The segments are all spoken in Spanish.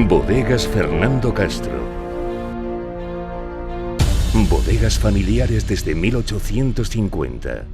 Bodegas Fernando Castro. Bodegas familiares desde 1850.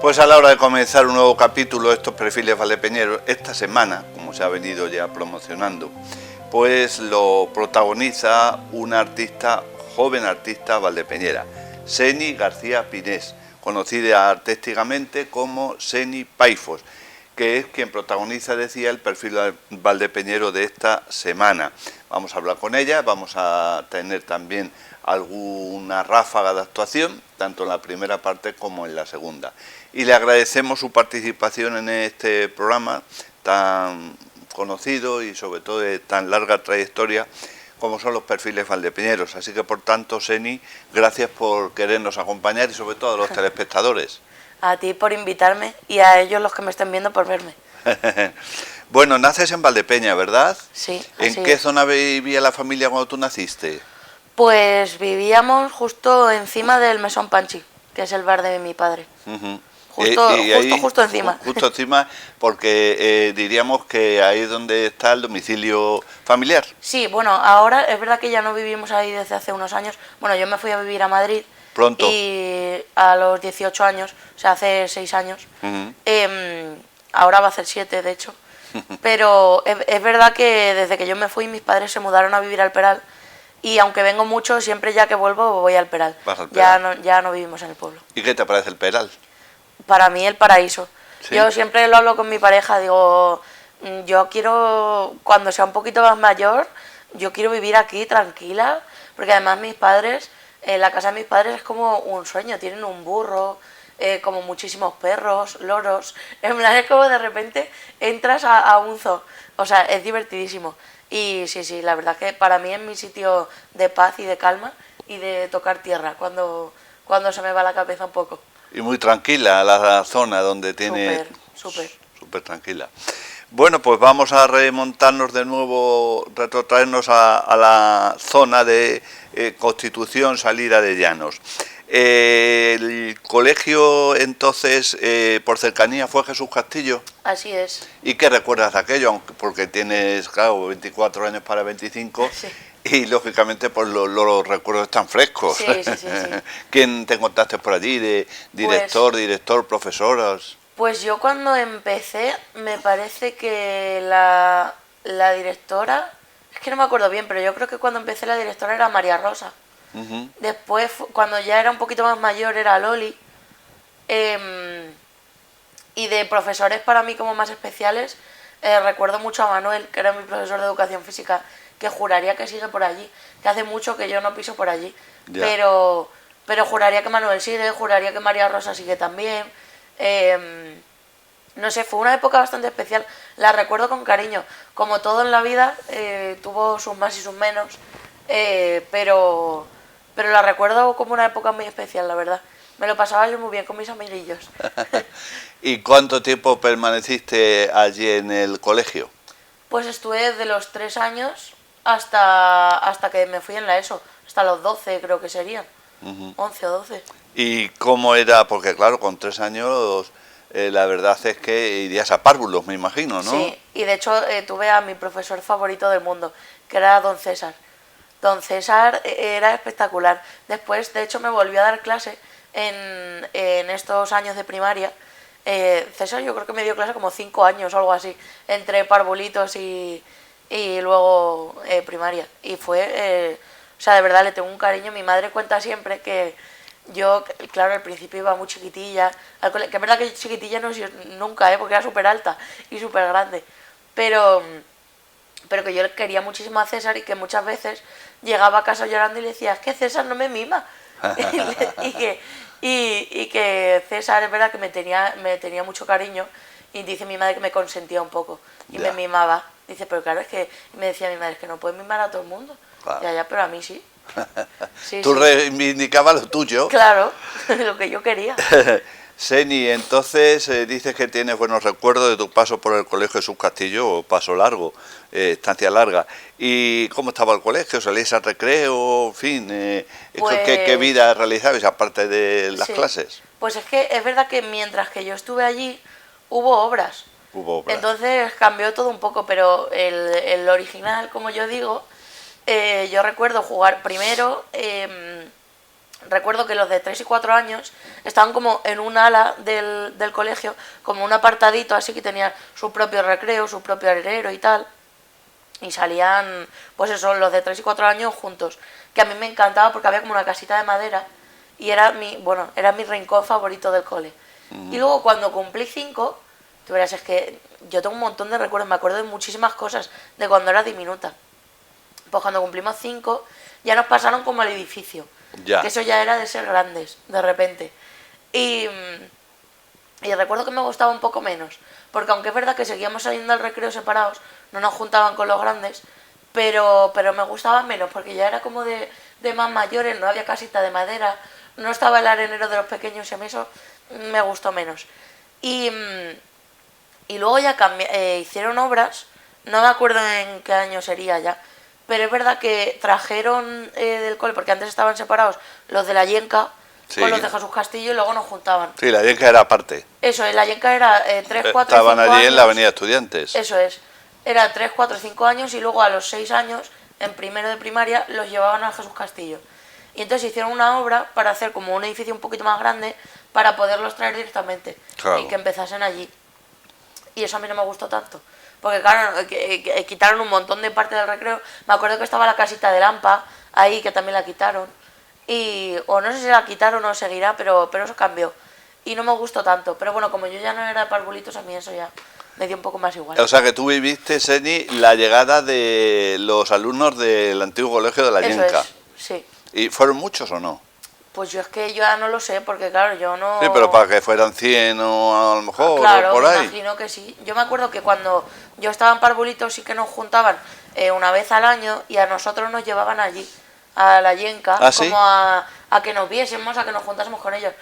Pues a la hora de comenzar un nuevo capítulo de estos perfiles valdepeñeros, esta semana, como se ha venido ya promocionando, pues lo protagoniza una artista, joven artista valdepeñera, Seni García Pinés, conocida artísticamente como Seni Paifos, que es quien protagoniza, decía, el perfil valdepeñero de esta semana. Vamos a hablar con ella, vamos a tener también alguna ráfaga de actuación, tanto en la primera parte como en la segunda. Y le agradecemos su participación en este programa tan conocido y sobre todo de tan larga trayectoria como son los perfiles valdepeñeros. Así que, por tanto, Seni, gracias por querernos acompañar y sobre todo a los telespectadores. A ti por invitarme y a ellos, los que me estén viendo, por verme. Bueno, naces en Valdepeña, ¿verdad? Sí. ¿En qué zona vivía la familia cuando tú naciste? Pues vivíamos justo encima del Mesón Panchi, que es el bar de mi padre. Justo encima. Justo encima, porque diríamos que ahí es donde está el domicilio familiar. Sí, bueno, ahora es verdad que ya no vivimos ahí desde hace unos años. Bueno, yo me fui a vivir a Madrid. Pronto. Y a los 18 años, o sea, hace 6 años. Ahora va a ser 7, de hecho. Pero es verdad que desde que yo me fui, mis padres se mudaron a vivir al Peral. Y aunque vengo mucho, siempre ya que vuelvo voy al Peral. Vas al Peral. Ya no vivimos en el pueblo. ¿Y qué te parece el Peral? Para mí el paraíso. ¿Sí? Yo siempre lo hablo con mi pareja, digo, yo quiero, cuando sea un poquito más mayor, yo quiero vivir aquí tranquila, porque además mis padres, la casa de mis padres es como un sueño, tienen un burro, como muchísimos perros, loros, en plan es como de repente entras a un zoo, o sea, es divertidísimo. Y sí, la verdad que para mí es mi sitio de paz y de calma y de tocar tierra cuando se me va la cabeza un poco. Y muy tranquila la zona donde tiene... Súper tranquila. Bueno, pues vamos a remontarnos de nuevo, retrotraernos a la zona de Constitución, salida de Llanos. El colegio entonces, por cercanía, fue Jesús Castillo. Así es. ¿Y qué recuerdas de aquello? Porque tienes, claro, 24 años para 25... Sí. Y lógicamente pues los recuerdos están frescos. Sí. ¿Quién te encontraste por allí? ¿De director, profesoras? Pues yo cuando empecé, me parece que la directora, es que no me acuerdo bien, pero yo creo que cuando empecé la directora era María Rosa. Después, cuando ya era un poquito más mayor, era Loli. Y de profesores para mí como más especiales, recuerdo mucho a Manuel, que era mi profesor de educación física, que juraría que sigue por allí, que hace mucho que yo no piso por allí, pero juraría que Manuel sigue, juraría que María Rosa sigue también. No sé, fue una época bastante especial, la recuerdo con cariño, como todo en la vida, tuvo sus más y sus menos, pero la recuerdo como una época muy especial, la verdad. Me lo pasaba yo muy bien con mis amiguillos. ¿Y cuánto tiempo permaneciste allí en el colegio? Pues estuve de los 3 años hasta que me fui en la ESO, hasta los 12 creo que serían, 11 o 12. ¿Y cómo era? Porque claro, con 3 años la verdad es que irías a párvulos, me imagino, ¿no? Sí, y de hecho tuve a mi profesor favorito del mundo, que era don César. Don César era espectacular. Después, de hecho, me volvió a dar clase en estos años de primaria César yo creo que me dio clase como 5 años o algo así, entre parvulitos y luego primaria. Y fue, o sea, de verdad le tengo un cariño. Mi madre cuenta siempre que yo, claro, al principio iba muy chiquitilla, que es verdad que chiquitilla no he sido nunca, porque era súper alta y súper grande, pero que yo quería muchísimo a César y que muchas veces llegaba a casa llorando y le decía, es que César no me mima. y que César es verdad que me tenía mucho cariño y dice mi madre que me consentía un poco y Ya. me mimaba. Dice, pero claro, es que, y me decía mi madre, es que no puedes mimar a todo el mundo. Claro. Ya, pero a mí sí. Sí, Tú sí. reivindicabas lo tuyo. Claro, lo que yo quería. Seni, entonces dices que tienes buenos recuerdos de tu paso por el Colegio Jesús Castillo, o paso largo, estancia larga. ¿Y cómo estaba el colegio? ¿Salías al recreo? En fin, Pues- ¿qué vida realizabas aparte de las Sí. clases? Pues es que es verdad que mientras que yo estuve allí hubo obras. Hubo obras. Entonces cambió todo un poco, pero el original, como yo digo, yo recuerdo jugar primero, recuerdo que los de 3 y 4 años estaban como en un ala del colegio, como un apartadito así que tenía su propio recreo, su propio arenero y tal. Y salían, pues eso, los de 3 y 4 años juntos, que a mí me encantaba porque había como una casita de madera y era mi rincón favorito del cole. Y luego cuando cumplí 5, tú verás, es que yo tengo un montón de recuerdos, me acuerdo de muchísimas cosas de cuando era diminuta. Pues cuando cumplimos 5 ya nos pasaron como al edificio, Ya. que eso ya era de ser grandes, de repente. Y recuerdo que me gustaba un poco menos, porque aunque es verdad que seguíamos saliendo al recreo separados, no nos juntaban con los grandes, pero me gustaba menos, porque ya era como de más mayores, no había casita de madera, no estaba el arenero de los pequeños y a mí eso me gustó menos. Y luego ya hicieron obras, no me acuerdo en qué año sería ya, pero es verdad que trajeron del cole, porque antes estaban separados los de la Yenca Sí. con los de Jesús Castillo y luego nos juntaban. Sí, la Yenca era aparte. Eso, en la Yenca era 3, 4 y 5 Estaban allí años. en la Avenida Estudiantes. Eso es. Era 3, 4, 5 años y luego a los 6 años, en primero de primaria, los llevaban al Jesús Castillo. Y entonces hicieron una obra para hacer como un edificio un poquito más grande para poderlos traer directamente. Claro. Y que empezasen allí. Y eso a mí no me gustó tanto. Porque claro, que quitaron un montón de parte del recreo. Me acuerdo que estaba la casita de Lampa ahí, que también la quitaron. O no sé si la quitaron o seguirá, pero eso cambió. Y no me gustó tanto. Pero bueno, como yo ya no era de parvulitos, a mí eso ya me dio un poco más igual. O sea que tú viviste, Seni, la llegada de los alumnos del antiguo colegio de la Eso Yenca. es, sí. ¿Y fueron muchos o no? Pues yo es que yo ya no lo sé, porque claro, yo no... Sí, pero para que fueran 100 o a lo mejor, Claro, o por me ahí. imagino que sí. Yo me acuerdo que cuando yo estaba en parvulitos sí que nos juntaban una vez al año y a nosotros nos llevaban allí, a la Yenca, ¿Ah, sí? como a que nos viésemos, a que nos juntásemos con ellos.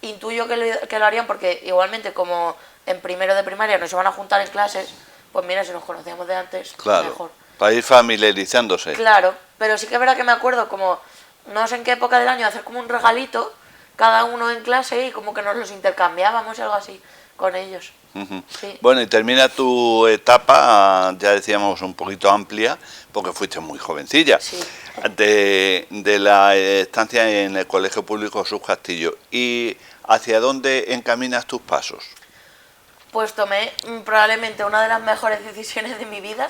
Intuyo que lo harían porque igualmente como en primero de primaria nos iban a juntar en clases, pues mira, si nos conocíamos de antes, Claro, mejor. para ir familiarizándose. Claro, pero sí que es verdad que me acuerdo como, no sé en qué época del año, hacer como un regalito, cada uno en clase y como que nos los intercambiábamos y algo así con ellos. Ujú. Sí. Bueno, y termina tu etapa, ya decíamos, un poquito amplia, porque fuiste muy jovencilla, Sí. de la estancia en el Colegio Público Jesús Castillo. ¿Y hacia dónde encaminas tus pasos? Pues tomé probablemente una de las mejores decisiones de mi vida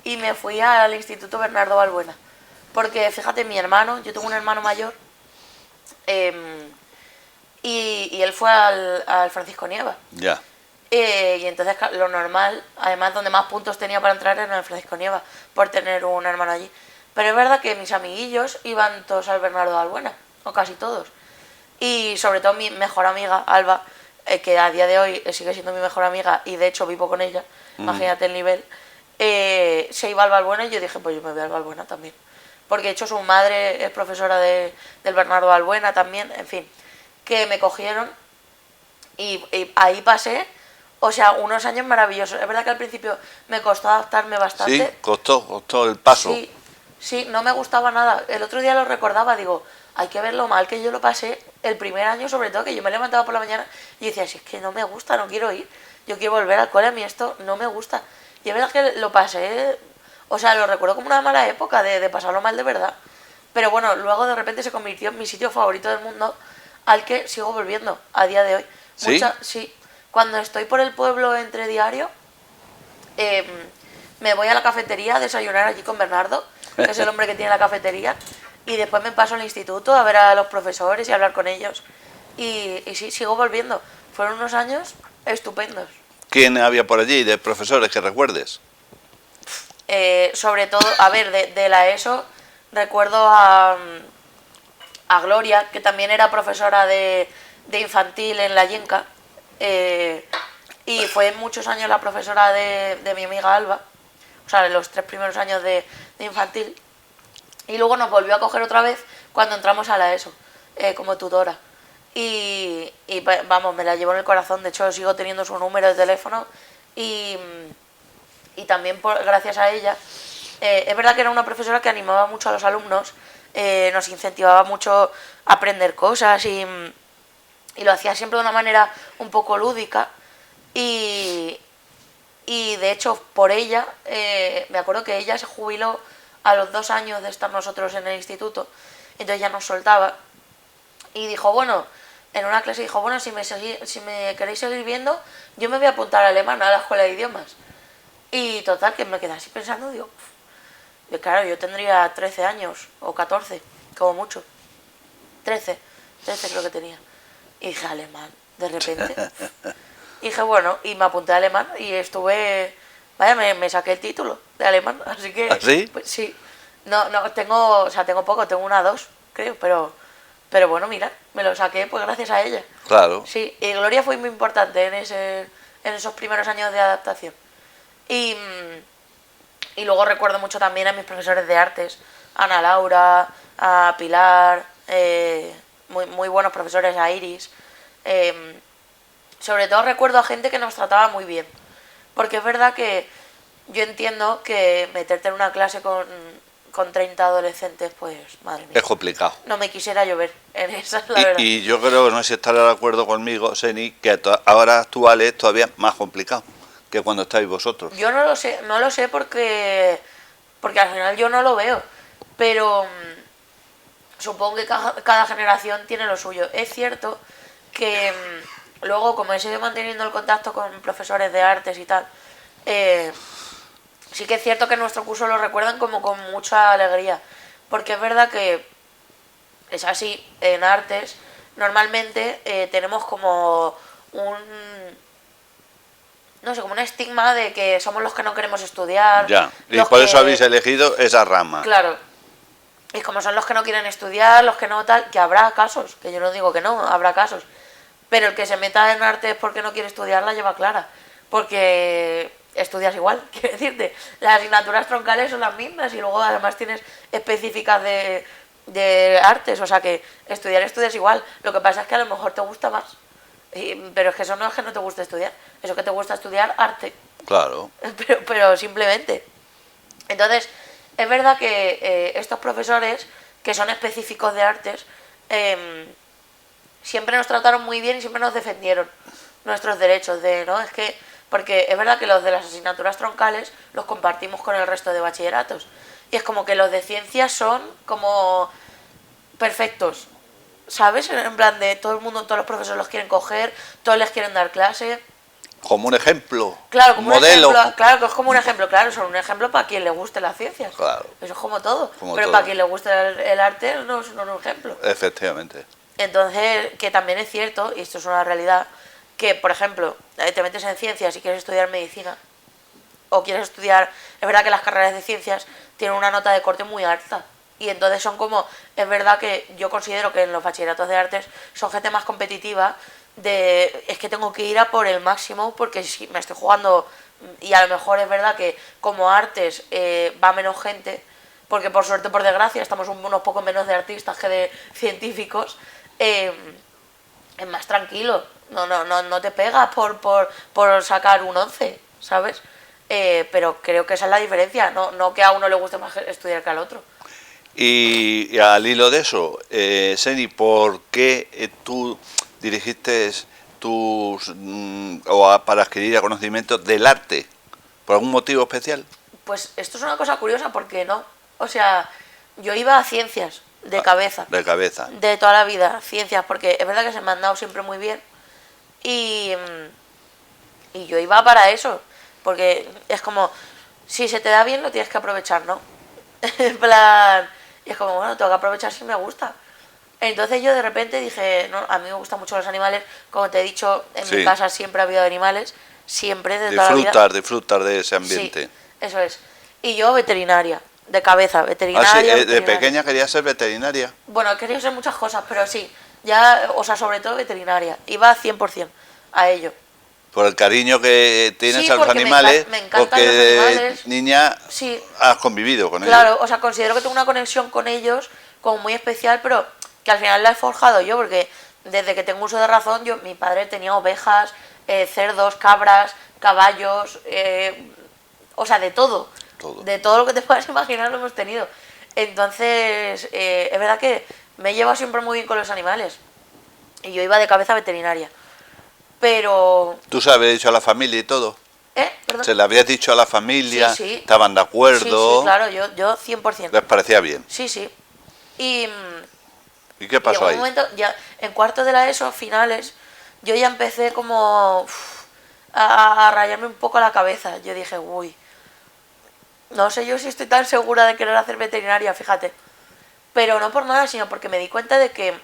y me fui al Instituto Bernardo Balbuena. Porque fíjate, mi hermano, yo tengo un hermano mayor, y él fue al Francisco Nieva. Ya. Y entonces lo normal, además donde más puntos tenía para entrar era en el Francisco Nieva, por tener un hermano allí. Pero es verdad que mis amiguillos iban todos al Bernardo Balbuena, o casi todos. Y sobre todo mi mejor amiga, Alba, que a día de hoy sigue siendo mi mejor amiga y de hecho vivo con ella, imagínate el nivel, se iba al Balbuena y yo dije, pues yo me voy al Balbuena también. Porque de hecho su madre es profesora del Bernardo Balbuena también, en fin, que me cogieron y ahí pasé, o sea, unos años maravillosos. Es verdad que al principio me costó adaptarme bastante. Sí, costó el paso. Sí, no me gustaba nada. El otro día lo recordaba, digo, hay que ver lo mal que yo lo pasé el primer año, sobre todo, que yo me levantaba por la mañana y decía, si es que no me gusta, no quiero ir, yo quiero volver al cole, a mí esto no me gusta. Y es verdad que lo pasé, o sea, lo recuerdo como una mala época de pasarlo mal de verdad. Pero bueno, luego de repente se convirtió en mi sitio favorito del mundo, al que sigo volviendo a día de hoy. ¿Sí? Sí, cuando estoy por el pueblo entre diario, me voy a la cafetería a desayunar allí con Bernardo, que es el hombre que tiene la cafetería, y después me paso al instituto a ver a los profesores y a hablar con ellos. Y sí, sigo volviendo. Fueron unos años estupendos. ¿Quién había por allí de profesores que recuerdes? Sobre todo, a ver, de la ESO recuerdo a Gloria, que también era profesora de infantil en la Yenca, y fue muchos años la profesora de mi amiga Alba, o sea, los 3 primeros años de infantil, y luego nos volvió a coger otra vez cuando entramos a la ESO, como tutora. Y vamos, me la llevo en el corazón. De hecho, sigo teniendo su número de teléfono y también gracias a ella, es verdad que era una profesora que animaba mucho a los alumnos, nos incentivaba mucho a aprender cosas y lo hacía siempre de una manera un poco lúdica y de hecho por ella, me acuerdo que ella se jubiló a los 2 años de estar nosotros en el instituto, entonces ya nos soltaba y dijo, bueno, en una clase dijo, bueno, si me queréis seguir viendo, yo me voy a apuntar a alemán a la escuela de idiomas. Y total, que me quedé así pensando, digo, claro, yo tendría 13 años, o 14, como mucho. 13 creo que tenía. Y dije, alemán, de repente. Y dije, bueno, y me apunté a alemán y estuve, vaya, me saqué el título de alemán, así que... ¿Ah, sí? Pues, sí. No, tengo poco, tengo una 2, creo, pero bueno, mira, me lo saqué pues gracias a ella. Claro. Sí, y Gloria fue muy importante en esos primeros años de adaptación. Y luego recuerdo mucho también a mis profesores de artes, a Ana Laura, a Pilar, muy buenos profesores, a Iris. Sobre todo recuerdo a gente que nos trataba muy bien, porque es verdad que yo entiendo que meterte en una clase con 30 adolescentes, pues, madre mía. Es complicado. No me quisiera llover en esa, la verdad. Y yo creo, no sé si estarás de acuerdo conmigo, Seni, que ahora actual es todavía más complicado que cuando estáis vosotros. Yo no lo sé porque al final yo no lo veo, pero supongo que cada generación tiene lo suyo. Es cierto que luego, como he seguido manteniendo el contacto con profesores de artes y tal, sí que es cierto que nuestro curso lo recuerdan como con mucha alegría, porque es verdad que es así, en artes normalmente tenemos como como un estigma de que somos los que no queremos estudiar. Ya, y por eso habéis elegido esa rama. Claro, y como son los que no quieren estudiar, los que no tal, que habrá casos, que yo no digo que no, habrá casos, pero el que se meta en artes porque no quiere estudiar la lleva clara, porque estudias igual, quiero decirte, las asignaturas troncales son las mismas y luego además tienes específicas de artes, o sea que estudias igual, lo que pasa es que a lo mejor te gusta más, pero es que eso no es que no te guste estudiar, eso que te gusta estudiar arte. Claro. Pero simplemente. Entonces, es verdad que estos profesores, que son específicos de artes, siempre nos trataron muy bien y siempre nos defendieron nuestros derechos es que, porque es verdad que los de las asignaturas troncales los compartimos con el resto de bachilleratos. Y es como que los de ciencias son como perfectos, ¿sabes? En plan de todo el mundo, todos los profesores los quieren coger, todos les quieren dar clase. Como un ejemplo. Claro, como modelo. un ejemplo, claro, que es como un ejemplo, claro, son un ejemplo para quien le guste las ciencias. Claro. Eso es como todo. Como pero todo. para quien le guste el arte no es un ejemplo. Efectivamente. Entonces, que también es cierto, y esto es una realidad, que, por ejemplo, te metes en ciencias y quieres estudiar medicina, o quieres estudiar... Es verdad que las carreras de ciencias tienen una nota de corte muy alta, y entonces son como... Es verdad que yo considero que en los bachilleratos de artes son gente más competitiva, es que tengo que ir a por el máximo, porque si me estoy jugando... Y a lo mejor es verdad que como artes va menos gente, porque por suerte, por desgracia, estamos unos pocos menos de artistas que de científicos, es más tranquilo, no te pegas por sacar un 11, ¿sabes? Pero creo que esa es la diferencia, no que a uno le guste más estudiar que al otro. Y al hilo de eso, Seni, ¿por qué tú dirigiste para adquirir conocimientos del arte? ¿Por algún motivo especial? Pues esto es una cosa curiosa porque no, o sea, yo iba a ciencias de cabeza. De cabeza. De toda la vida, ciencias, porque es verdad que se me han dado siempre muy bien. Y Y yo iba para eso, porque es como, si se te da bien lo tienes que aprovechar, ¿no? En plan, y es como, bueno, tengo que aprovechar si me gusta. Entonces yo de repente dije, no, a mí me gustan mucho los animales, como te he dicho, en mi casa siempre ha habido animales, siempre, de toda la vida. Disfrutar de ese ambiente. Sí, eso es. Y yo veterinaria, de cabeza, Ah, sí, veterinaria. de veterinaria. pequeña querías ser veterinaria. Bueno, he querido ser muchas cosas, pero sí, ya, o sea, sobre todo veterinaria. Iba 100% a ello. Por el cariño que tienes Sí, a los porque animales, me encantan porque los de animales. niña Sí, has convivido con claro, ellos. o sea, considero que tengo una conexión con ellos como muy especial, pero que al final la he forjado yo, porque desde que tengo uso de razón, mi padre tenía ovejas, cerdos, cabras, caballos, o sea, de todo. Todo. De todo lo que te puedas imaginar lo hemos tenido. Entonces, es verdad que me he llevado siempre muy bien con los animales. Y yo iba de cabeza veterinaria. Pero... ¿Tú se lo habías dicho a la familia y todo? Perdón. ¿Se lo habías dicho a la familia? Sí, sí. ¿Estaban de acuerdo? Sí, claro, yo 100%. ¿Les parecía bien? Sí, sí. Y ¿Y qué pasó llegó un ahí? momento, ya en cuarto de la ESO, finales, yo ya empecé como a rayarme un poco la cabeza. Yo dije, uy, no sé yo si estoy tan segura de querer hacer veterinaria, fíjate. Pero no por nada, sino porque me di cuenta de que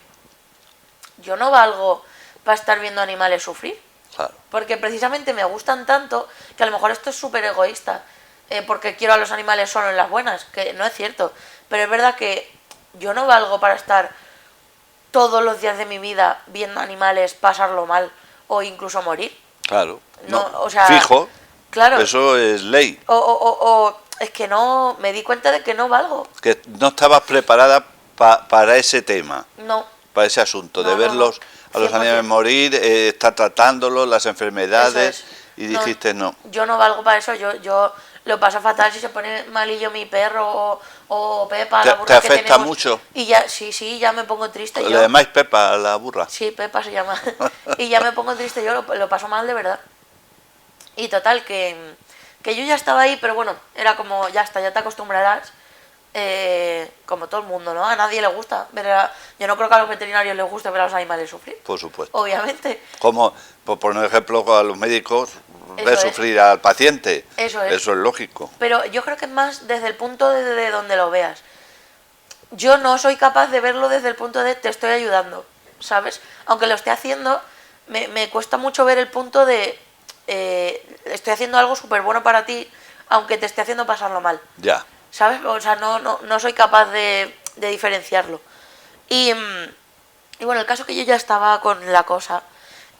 yo no valgo para estar viendo animales sufrir. Claro. Porque precisamente me gustan tanto que a lo mejor esto es súper egoísta, porque quiero a los animales solo en las buenas, que no es cierto. Pero es verdad que yo no valgo para estar todos los días de mi vida viendo animales pasarlo mal o incluso morir. Claro. No, No, o sea, fijo. Claro. Eso es ley. O es que no, me di cuenta de que no valgo. Que no estabas preparada para ese tema, No. para ese asunto, No, de no, verlos no. a los 100%. animales morir, estar tratándolos, las enfermedades, Eso es. y dijiste no. Yo no valgo para eso, yo lo paso fatal si se pone malillo mi perro o Pepa, la burra ¿Te que afecta tenemos. mucho? Y ya, sí, ya me pongo triste. Le Yo, llamáis Pepa a la burra. sí, Pepa se llama. Y ya me pongo triste, yo lo paso mal de verdad. Y total, que yo ya estaba ahí, pero bueno, era como, ya está, ya te acostumbrarás. Como todo el mundo, ¿no? A nadie le gusta ver yo no creo que a los veterinarios les guste ver a los animales sufrir. Por supuesto. Obviamente. Como, por poner ejemplo, a los médicos, Eso ver es. sufrir al paciente. Eso es. Eso es lógico. Pero yo creo que es más desde el punto de donde lo veas. Yo no soy capaz de verlo desde el punto de te estoy ayudando, ¿sabes? Aunque lo esté haciendo, me cuesta mucho ver el punto de estoy haciendo algo súper bueno para ti, aunque te esté haciendo pasarlo mal. Ya. ¿Sabes? O sea, no soy capaz de diferenciarlo. Y bueno, el caso que yo ya estaba con la cosa.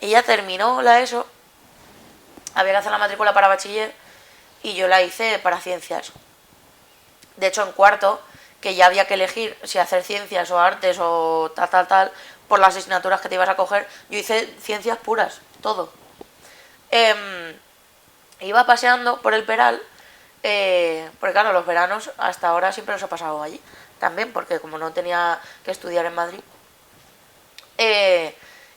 Ella terminó la ESO, había que hacer la matrícula para bachiller, y yo la hice para ciencias. De hecho, en cuarto, que ya había que elegir si hacer ciencias o artes o tal, por las asignaturas que te ibas a coger, yo hice ciencias puras, todo. Iba paseando por el Peral, porque claro, los veranos hasta ahora siempre los he pasado allí, también, porque como no tenía que estudiar en Madrid.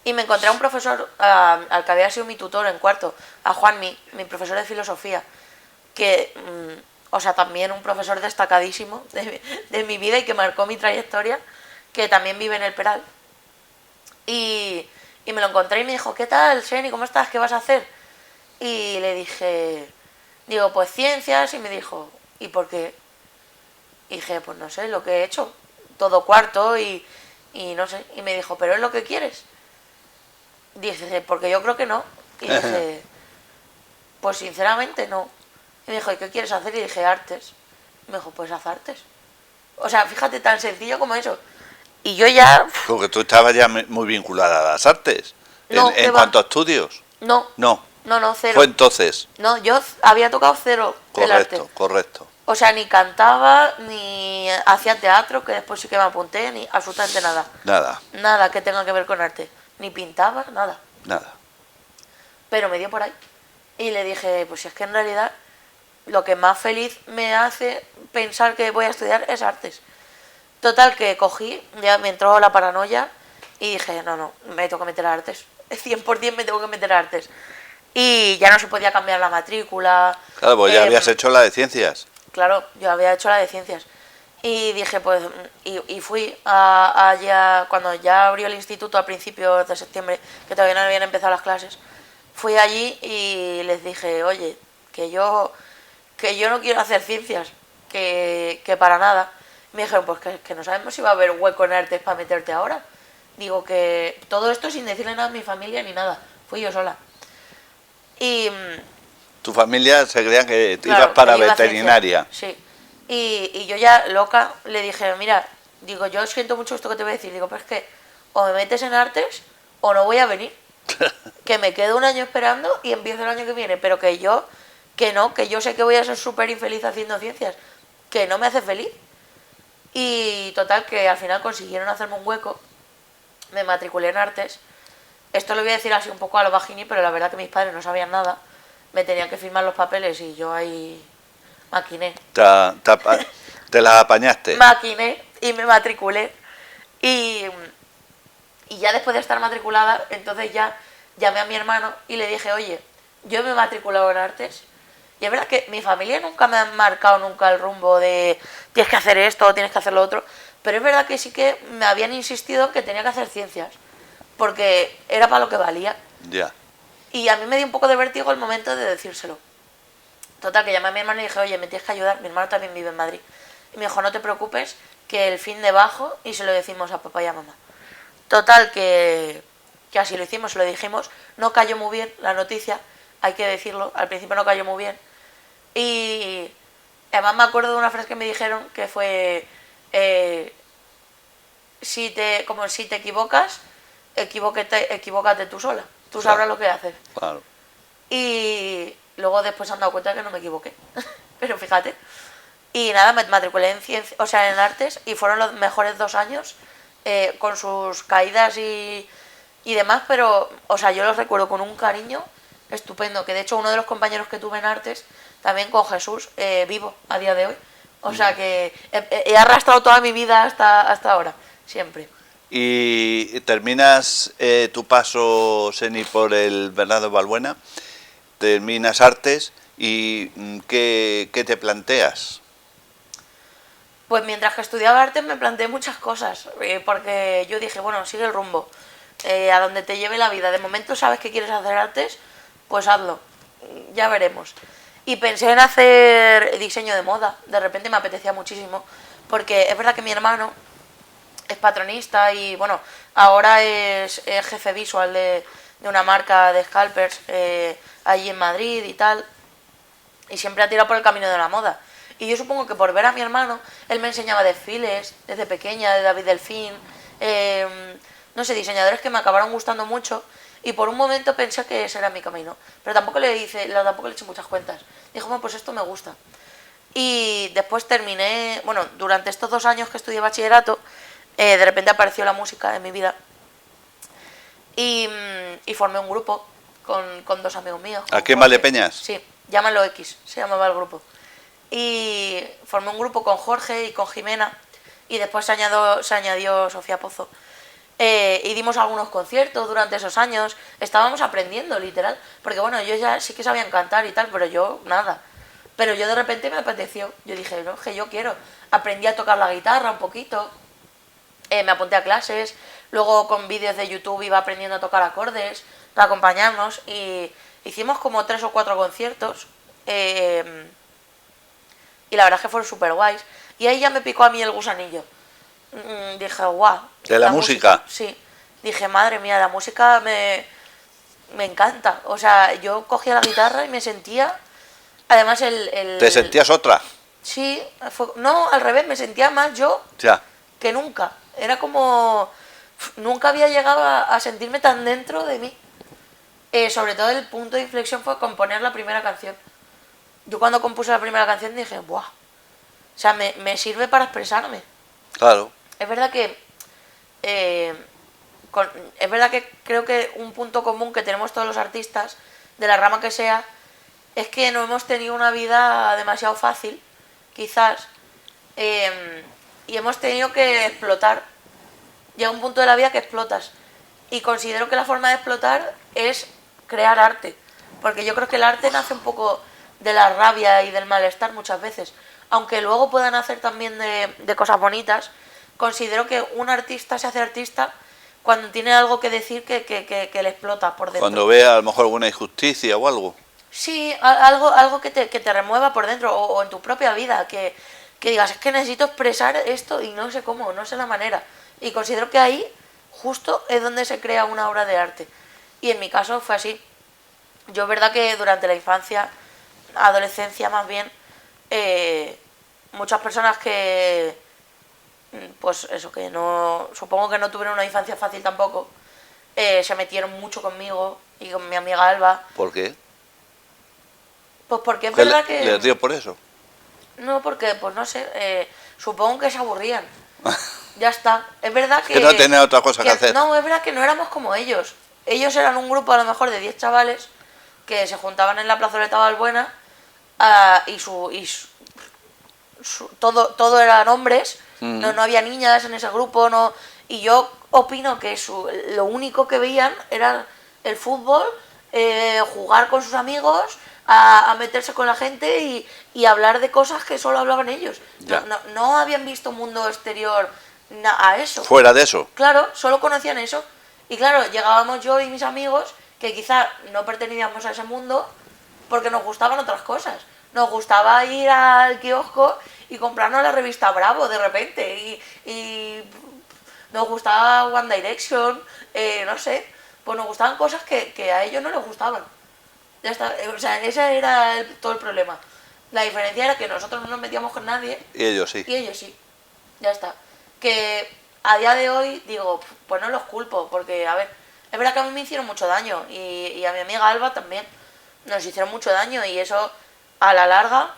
Y me encontré a un profesor, al que había sido mi tutor en cuarto, a Juanmi, mi profesor de filosofía, que, o sea, también un profesor destacadísimo de mi vida y que marcó mi trayectoria, que también vive en el Peral. Y me lo encontré y me dijo, ¿qué tal, Seni? ¿Cómo estás? ¿Qué vas a hacer? Y le dije, digo, pues ciencias, y me dijo, ¿y por qué? Y dije, pues no sé, lo que he hecho, todo cuarto y no sé. Y me dijo, ¿pero es lo que quieres? Dije, porque yo creo que no. Y dije, pues sinceramente no. Y me dijo, ¿y qué quieres hacer? Y dije, artes. Y me dijo, pues haz artes. O sea, fíjate, tan sencillo como eso. Y yo ya... Porque tú estabas ya muy vinculada a las artes. No, en cuanto a estudios. No, cero. Fue entonces. No, yo había tocado cero el arte. Correcto. O sea, ni cantaba, ni hacía teatro, que después sí que me apunté, ni absolutamente nada. Nada. Nada que tenga que ver con arte. Ni pintaba, nada. Nada. Pero me dio por ahí. Y le dije, pues si es que en realidad lo que más feliz me hace pensar que voy a estudiar es artes. Total, que cogí, ya me entró la paranoia y dije, no, me tengo que meter a artes. 100% me tengo que meter a artes. Y ya no se podía cambiar la matrícula. Claro, pues ya habías hecho la de ciencias. Claro, yo había hecho la de ciencias. Y dije, pues, y fui allá, cuando ya abrió el instituto a principios de septiembre, que todavía no habían empezado las clases, fui allí y les dije, oye, que yo no quiero hacer ciencias, que para nada. Me dijeron, pues que no sabemos si va a haber hueco en artes para meterte ahora. Digo que todo esto sin decirle nada a mi familia ni nada, fui yo sola. Y Tu familia se creía que claro, ibas para que iba a veterinaria. ciencias, sí. Y yo ya loca le dije, mira, digo, yo siento mucho esto que te voy a decir. Digo, pero es que o me metes en artes o no voy a venir. Que me quedo un año esperando y empiezo el año que viene. Pero que yo sé que voy a ser súper infeliz haciendo ciencias. Que no me hace feliz. Y total, que al final consiguieron hacerme un hueco. Me matriculé en artes. Esto lo voy a decir así un poco a lo bajini, pero la verdad que mis padres no sabían nada. Me tenían que firmar los papeles y yo ahí maquiné. Te las apañaste. Maquiné y me matriculé. Y ya después de estar matriculada, entonces ya llamé a mi hermano y le dije, oye, yo me he matriculado en artes. Y es verdad que mi familia nunca me ha marcado nunca el rumbo de tienes que hacer esto o tienes que hacer lo otro. Pero es verdad que sí que me habían insistido en que tenía que hacer ciencias. Porque era para lo que valía. Ya. Y a mí me dio un poco de vértigo el momento de decírselo. Total, que llamé a mi hermano y dije, oye, me tienes que ayudar. Mi hermano también vive en Madrid. Y me dijo, no te preocupes, que el fin de bajo y se lo decimos a papá y a mamá. Total, que así lo hicimos, se lo dijimos. No cayó muy bien la noticia, hay que decirlo. Al principio no cayó muy bien. Y además me acuerdo de una frase que me dijeron que fue, si te equivocas, equivócate tú sola. Tú sabrás lo que haces. Claro. Y luego después se han dado cuenta que no me equivoqué. Pero fíjate. Y nada, me matriculé en ciencia, o sea, en artes, y fueron los mejores 2 años, con sus caídas y demás, pero, o sea, yo los recuerdo con un cariño estupendo, que de hecho uno de los compañeros que tuve en artes, también con Jesús, vivo a día de hoy. O sea que he arrastrado toda mi vida hasta ahora, siempre. Y terminas tu paso, Seni, por el Bernardo Balbuena, terminas artes y ¿qué te planteas? Pues mientras que estudiaba artes me planteé muchas cosas, porque yo dije, bueno, sigue el rumbo, a donde te lleve la vida. De momento sabes que quieres hacer artes, pues hazlo, ya veremos. Y pensé en hacer diseño de moda, de repente me apetecía muchísimo, porque es verdad que mi hermano es patronista y bueno, ahora es jefe visual de una marca de scalpers allí en Madrid y tal, y siempre ha tirado por el camino de la moda. Y yo supongo que por ver a mi hermano, él me enseñaba desfiles desde pequeña, de David Delfín, no sé, diseñadores que me acabaron gustando mucho, y por un momento pensé que ese era mi camino, pero tampoco le eché muchas cuentas. Dije, bueno, pues esto me gusta. Y después terminé, bueno, durante estos 2 años que estudié bachillerato, de repente apareció la música en mi vida y formé un grupo con 2 amigos míos. ¿Aquí en Valdepeñas? Sí, llámalo X, se llamaba el grupo. Y formé un grupo con Jorge y con Jimena y después se añadió Sofía Pozo. Y dimos algunos conciertos durante esos años, estábamos aprendiendo literal, porque bueno, yo ya sí que sabía cantar y tal, pero yo nada. Pero yo de repente me apeteció, yo dije, no, que yo quiero. Aprendí a tocar la guitarra un poquito, me apunté a clases, luego con vídeos de YouTube iba aprendiendo a tocar acordes para acompañarnos y hicimos como 3 o 4 conciertos y la verdad es que fueron súper guays. Y ahí ya me picó a mí el gusanillo. Dije, guau. ¿De la música? Sí. Dije, madre mía, la música me encanta. O sea, yo cogía la guitarra y me sentía... Además ¿Te sentías otra? Sí, no, al revés, me sentía más yo Ya. que nunca. Era como... Nunca había llegado a sentirme tan dentro de mí. Sobre todo el punto de inflexión fue componer la primera canción. Yo cuando compuse la primera canción dije, ¡buah! O sea, me sirve para expresarme. Claro. Es verdad que... es verdad que creo que un punto común que tenemos todos los artistas, de la rama que sea, es que no hemos tenido una vida demasiado fácil, quizás, y hemos tenido que explotar. Llega un punto de la vida que explotas. Y considero que la forma de explotar es crear arte. Porque yo creo que el arte nace un poco de la rabia y del malestar muchas veces. Aunque luego puedan hacer también de cosas bonitas, considero que un artista se hace artista cuando tiene algo que decir que le explota por dentro. Cuando ve a lo mejor alguna injusticia o algo. Sí, algo que te remueva por dentro o en tu propia vida, que digas, es que necesito expresar esto y no sé cómo, no sé la manera. Y considero que ahí justo es donde se crea una obra de arte. Y en mi caso fue así. Yo es verdad que durante la infancia, adolescencia más bien, muchas personas que, pues eso, que no, supongo que no tuvieron una infancia fácil tampoco, se metieron mucho conmigo y con mi amiga Alba. ¿Por qué? Pues porque es ¿Qué verdad que... les dio por eso? No, porque, pues no sé, supongo que se aburrían. Ya está. Es verdad que... Que no tenían otra cosa que hacer. No, es verdad que no éramos como ellos. Ellos eran un grupo a lo mejor de 10 chavales que se juntaban en la plazoleta Valbuena todo eran hombres, no había niñas en ese grupo, no, y yo opino que lo único que veían era el fútbol, jugar con sus amigos, a meterse con la gente y hablar de cosas que solo hablaban ellos. No habían visto mundo exterior a eso. Fuera de eso. Claro, solo conocían eso. Y claro, llegábamos yo y mis amigos, que quizá no pertenecíamos a ese mundo, porque nos gustaban otras cosas. Nos gustaba ir al kiosco y comprarnos la revista Bravo de repente. Y nos gustaba One Direction, no sé. Pues nos gustaban cosas que a ellos no les gustaban. Ya está. O sea, ese era todo el problema. La diferencia era que nosotros no nos metíamos con nadie. Y ellos sí. Y ellos sí. Ya está. Que a día de hoy digo, pues no los culpo, porque, a ver, es verdad que a mí me hicieron mucho daño y a mi amiga Alba también nos hicieron mucho daño y eso a la larga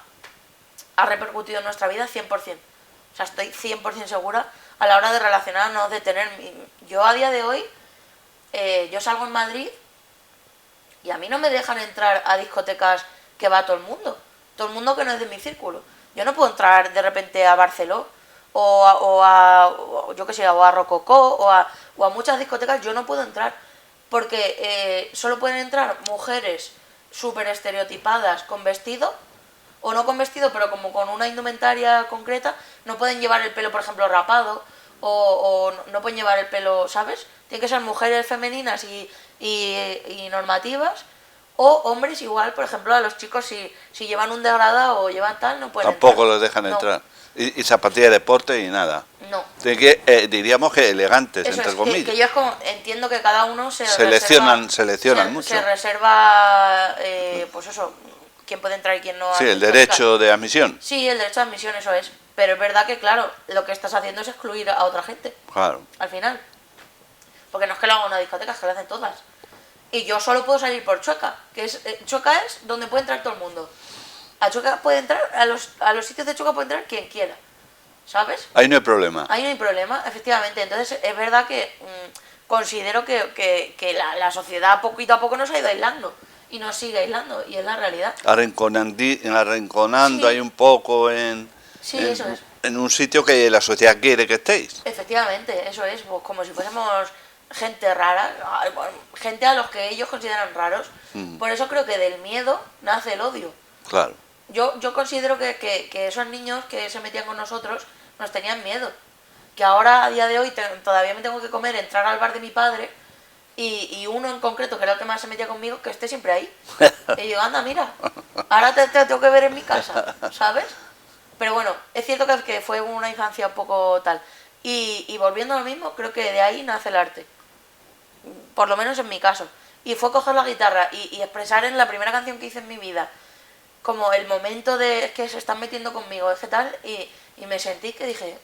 ha repercutido en nuestra vida 100%. O sea, estoy 100% segura a la hora de relacionarnos, de tener... Yo a día de hoy, yo salgo en Madrid y a mí no me dejan entrar a discotecas que va todo el mundo que no es de mi círculo. Yo no puedo entrar de repente a Barceló o a Rococó o a muchas discotecas. Yo no puedo entrar porque solo pueden entrar mujeres súper estereotipadas con vestido o no con vestido pero como con una indumentaria concreta. No pueden llevar el pelo, por ejemplo, rapado o no pueden llevar el pelo, ¿sabes? Tienen que ser mujeres femeninas y normativas. O hombres igual, por ejemplo, a los chicos si llevan un degradado o llevan tal, no pueden Tampoco entrar. los dejan No. entrar. Y zapatillas de deporte y nada. No. Tienen que, diríamos que elegantes, Eso entre es, comillas. que yo es como, entiendo que cada uno Seleccionan mucho. Se reserva, pues eso, quién puede entrar y quién no. Sí, el derecho de admisión. Sí, el derecho de admisión, eso es. Pero es verdad que, claro, lo que estás haciendo es excluir a otra gente. Claro. Al final. Porque no es que lo haga una discoteca, es que lo hacen todas. Y yo solo puedo salir por Chueca, que es Chueca es donde puede entrar todo el mundo. A Chueca puede entrar, a los sitios de Chueca puede entrar quien quiera, ¿sabes? Ahí no hay problema. Ahí no hay problema, efectivamente. Entonces es verdad que considero que la sociedad poquito a poco nos ha ido aislando y nos sigue aislando, y es la realidad. Arrinconando Sí. ahí un poco Sí, eso es. en un sitio que la sociedad quiere que estéis. Efectivamente, eso es, pues, como si fuésemos gente rara, gente a los que ellos consideran raros. Por eso creo que del miedo nace el odio. Claro. Yo considero que esos niños que se metían con nosotros nos tenían miedo. Que ahora, a día de hoy, todavía me tengo que comer, entrar al bar de mi padre y uno en concreto, que era el que más se metía conmigo, que esté siempre ahí. Y digo, anda, mira, ahora te tengo que ver en mi casa, ¿sabes? Pero bueno, es cierto que fue una infancia un poco tal. Y volviendo a lo mismo, creo que de ahí nace el arte. Por lo menos en mi caso. Y fue coger la guitarra y expresar en la primera canción que hice en mi vida como el momento de es que se están metiendo conmigo, es que tal, y me sentí que dije,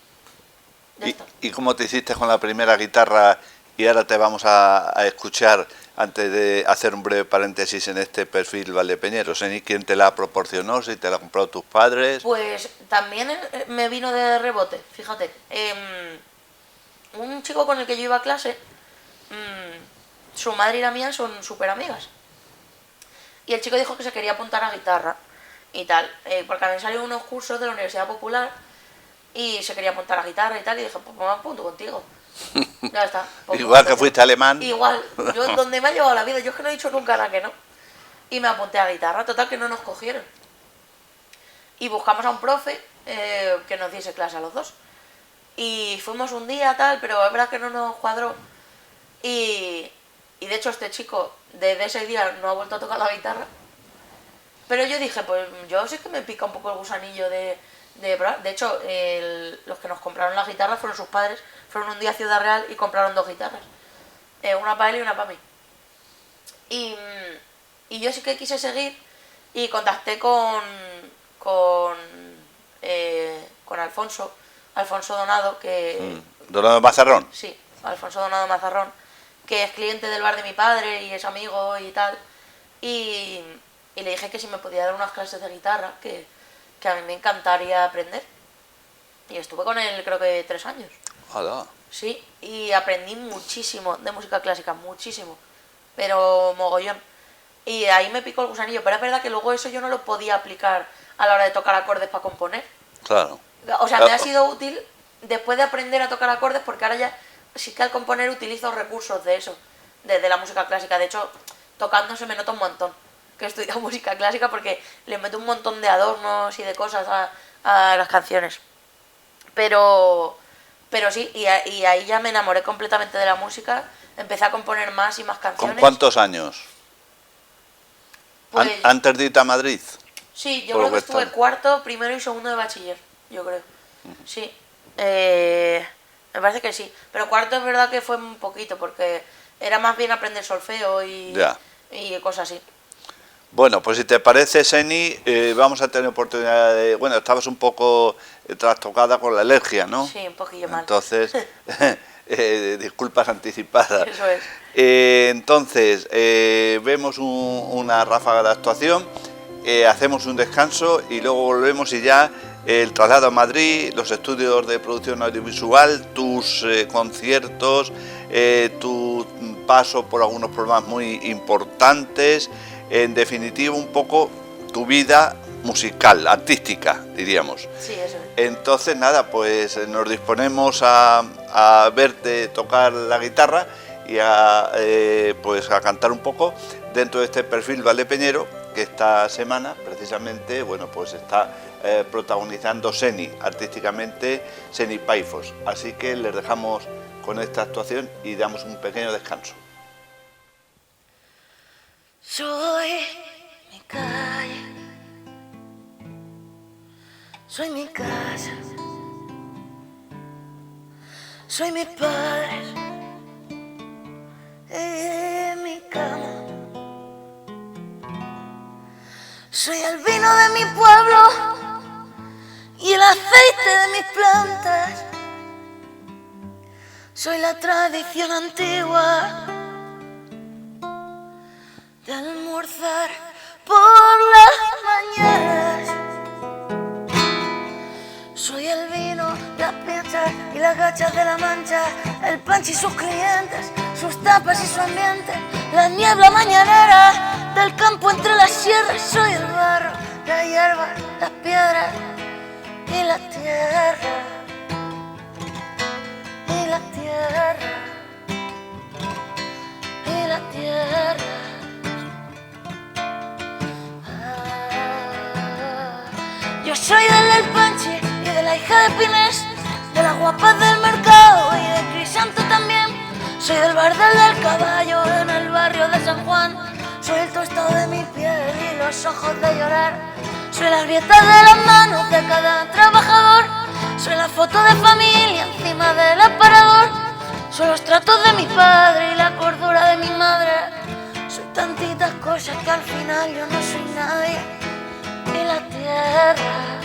ya está. ¿Y cómo te hiciste con la primera guitarra? Y ahora te vamos a escuchar, antes de hacer un breve paréntesis en este perfil valdepeñero. ¿Sé ni quién te la proporcionó? ¿Si te la compraron tus padres? Pues también me vino de rebote, fíjate. Un chico con el que yo iba a clase, su madre y la mía son súper amigas. Y el chico dijo que se quería apuntar a guitarra y tal, porque habían salido unos cursos de la Universidad Popular y se quería apuntar a guitarra y tal, y dije, pues me apunto contigo. Ya está. Pues Igual que fuiste alemán. Igual, yo donde me ha llevado la vida, yo es que no he dicho nunca nada que no. Y me apunté a guitarra, total que no nos cogieron. Y buscamos a un profe que nos diese clase a los dos. Y fuimos un día tal, pero es verdad que no nos cuadró. Y, y de hecho este chico desde ese día no ha vuelto a tocar la guitarra. Pero yo dije, pues yo sí que me pica un poco el gusanillo de probar. De hecho, los que nos compraron las guitarras fueron sus padres. Fueron un día a Ciudad Real y compraron 2 guitarras. Una para él y una para mí. Y yo sí que quise seguir y contacté con Alfonso Donado, que... Donado Mazarrón. Sí, Alfonso Donado Mazarrón, que es cliente del bar de mi padre y es amigo y tal. Y le dije que si me podía dar unas clases de guitarra, que a mí me encantaría aprender. Y estuve con él creo que 3 años. Hola. Sí, y aprendí muchísimo de música clásica, muchísimo, pero mogollón. Y ahí me picó el gusanillo, pero es verdad que luego eso yo no lo podía aplicar a la hora de tocar acordes para componer. Claro. O sea, me ha sido útil después de aprender a tocar acordes, porque ahora ya sí que al componer utilizo recursos de eso, de la música clásica. De hecho, tocando se me nota un montón que he estudiado música clásica, porque le meto un montón de adornos y de cosas a las canciones. Pero sí, y ahí ya me enamoré completamente de la música, empecé a componer más y más canciones. ¿Con cuántos años? Pues, ¿Antes de irte a Madrid? sí, yo por creo lo que que estuve está. cuarto, primero y segundo de bachiller, yo creo. Sí, me parece que sí. Pero cuarto es verdad que fue un poquito, porque era más bien aprender solfeo y cosas así. Bueno, pues si te parece, Seni, vamos a tener oportunidad de... Bueno, estabas un poco trastocada con la alergia, ¿no? Sí, un poquillo mal. Entonces, disculpas anticipadas. Eso es. Entonces, vemos una ráfaga de actuación, hacemos un descanso y luego volvemos y ya el traslado a Madrid, los estudios de producción audiovisual, tus conciertos, tu paso por algunos programas muy importantes, en definitiva un poco tu vida musical, artística, diríamos. Sí, eso es. Entonces nada, pues nos disponemos a verte tocar la guitarra y pues a cantar un poco dentro de este perfil valdepeñero que esta semana precisamente, bueno, pues está protagonizando Seni, artísticamente Seni Paifos. Así que les dejamos con esta actuación y damos un pequeño descanso. Soy mi calle, soy mi casa, soy mi padre y mi cama. Soy el vino de mi pueblo y el aceite de mis plantas. Soy la tradición antigua de almorzar por las mañanas. Soy el vino, las piezas y las gachas de la Mancha, el Panchi y sus clientes, sus tapas y su ambiente, la niebla mañanera del campo entre las sierras. Soy el barro, la hierba, las piedras y la tierra, y la tierra, y la tierra. Yo soy del Panchi y de la hija de Pinés, de las guapas del mercado y de Crisanto también. Soy del bardal del caballo en el barrio de San Juan. Soy el tostado de mi piel y los ojos de llorar. Soy las grietas de las manos de cada trabajador. Soy la foto de familia encima del aparador. Soy los tratos de mi padre y la cordura de mi madre. Soy tantitas cosas que al final yo no soy nadie. Y la tierra,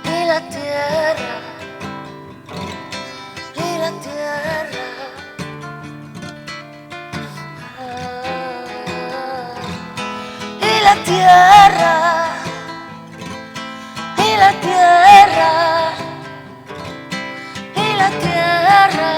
y la tierra, y la tierra. Y la tierra, y la tierra, y la tierra.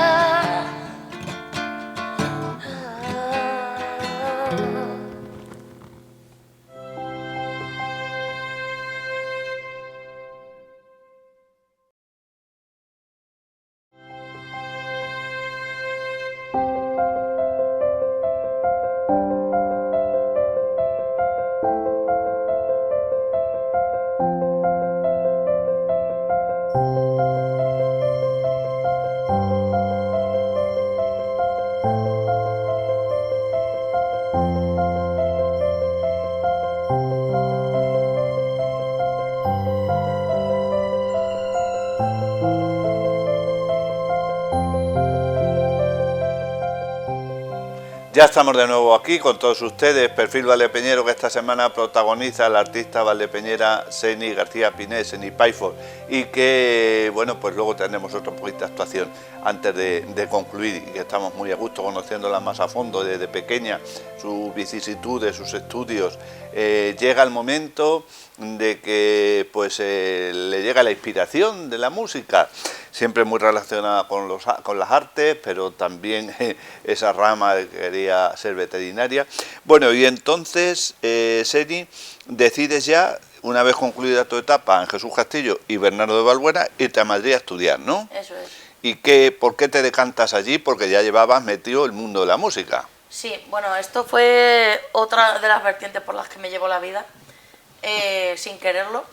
Ya estamos de nuevo aquí con todos ustedes, Perfil Valdepeñero, que esta semana protagoniza la artista valdepeñera Seni García Piné, Seni Payford, y que, bueno, pues luego tendremos otro poquito de actuación antes de concluir, y que estamos muy a gusto conociéndola más a fondo desde pequeña, sus vicisitudes, sus estudios. Llega el momento de que pues le llega la inspiración de la música, siempre muy relacionada con las artes, pero también esa rama de que quería ser veterinaria. Bueno, y entonces, Seni, decides ya, una vez concluida tu etapa en Jesús Castillo y Bernardo de Valbuena, irte a Madrid a estudiar, ¿no? Eso es. ¿Y por qué te decantas allí? Porque ya llevabas metido el mundo de la música. Sí, bueno, esto fue otra de las vertientes por las que me llevó la vida, sin quererlo.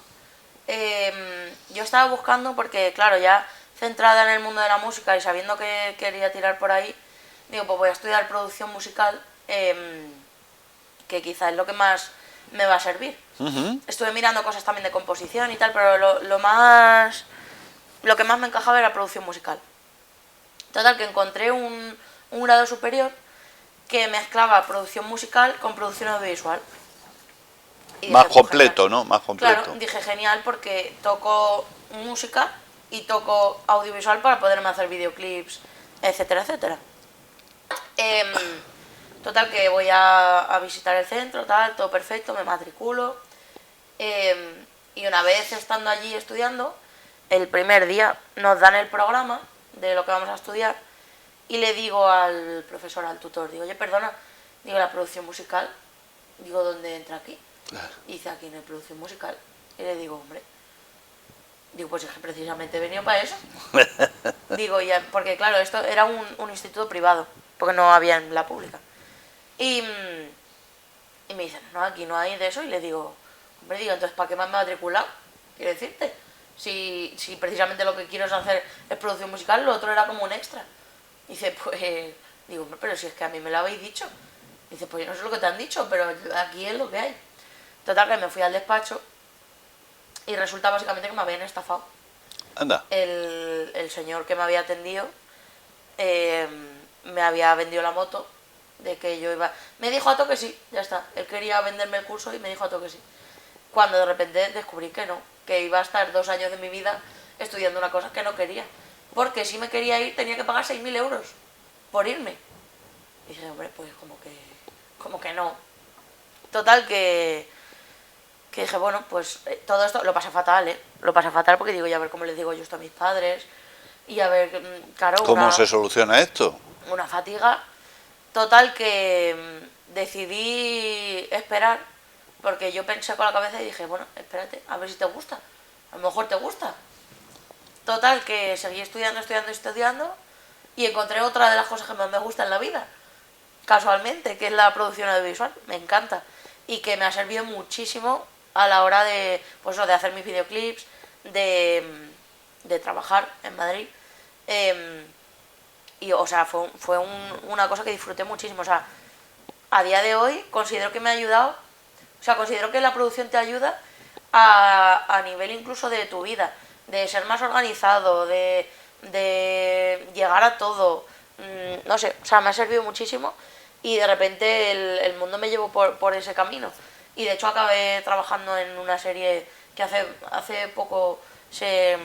Yo estaba buscando, porque claro, ya centrada en el mundo de la música y sabiendo que quería tirar por ahí, digo, pues voy a estudiar producción musical, que quizás es lo que más me va a servir. Estuve mirando cosas también de composición y tal, pero lo que más me encajaba era producción musical. Total, que encontré un grado superior que mezclaba producción musical con producción audiovisual. Y Más dije, pues, completo, genial. ¿no? Más completo. Claro, dije genial, porque toco música y toco audiovisual para poderme hacer videoclips, etcétera, etcétera. Total, que voy a visitar el centro, tal, todo perfecto, me matriculo. Y una vez estando allí estudiando, el primer día nos dan el programa de lo que vamos a estudiar y le digo al profesor, al tutor, digo, oye, perdona, digo, la producción musical, digo, ¿dónde entra aquí? Y dice, aquí en la producción musical. Y le digo, hombre, digo, pues es que precisamente he venido para eso. Digo, ya, porque claro, esto era un instituto privado, porque no había en la pública. Y me dicen, no, aquí no hay de eso. Y le digo, hombre, digo, entonces, ¿para qué me han matriculado? Quiero decirte, si precisamente lo que quiero es hacer es producción musical, lo otro era como un extra. Dice, pues, digo, hombre, pero si es que a mí me lo habéis dicho. Dice, pues yo no sé lo que te han dicho, pero aquí es lo que hay. Total, que me fui al despacho y resulta básicamente que me habían estafado. Anda. El señor que me había atendido me había vendido la moto, de que yo iba... Me dijo a toque sí, ya está. Él quería venderme el curso y me dijo a toque sí. Cuando de repente descubrí que no, que iba a estar 2 años de mi vida estudiando una cosa que no quería. Porque si me quería ir tenía que pagar 6.000 euros por irme. Y dije, hombre, pues como que no. Total, que dije, bueno, pues todo esto lo pasé fatal, Lo pasé fatal porque digo, ya a ver cómo les digo yo esto a mis padres. Y a ver, claro, ¿Cómo se soluciona esto? una fatiga. Total, que decidí esperar, porque yo pensé con la cabeza y dije, bueno, espérate, a ver si te gusta. A lo mejor te gusta. Total, que seguí estudiando y encontré otra de las cosas que más me gusta en la vida, casualmente, que es la producción audiovisual. Me encanta. Y que me ha servido muchísimo a la hora de, pues, de hacer mis videoclips, de trabajar en Madrid. Y, o sea, fue una cosa que disfruté muchísimo. O sea, a día de hoy considero que me ha ayudado, o sea, considero que la producción te ayuda a nivel incluso de tu vida, de ser más organizado, de llegar a todo, no sé, o sea, me ha servido muchísimo y de repente el mundo me llevó por ese camino. Y de hecho acabé trabajando en una serie que hace poco se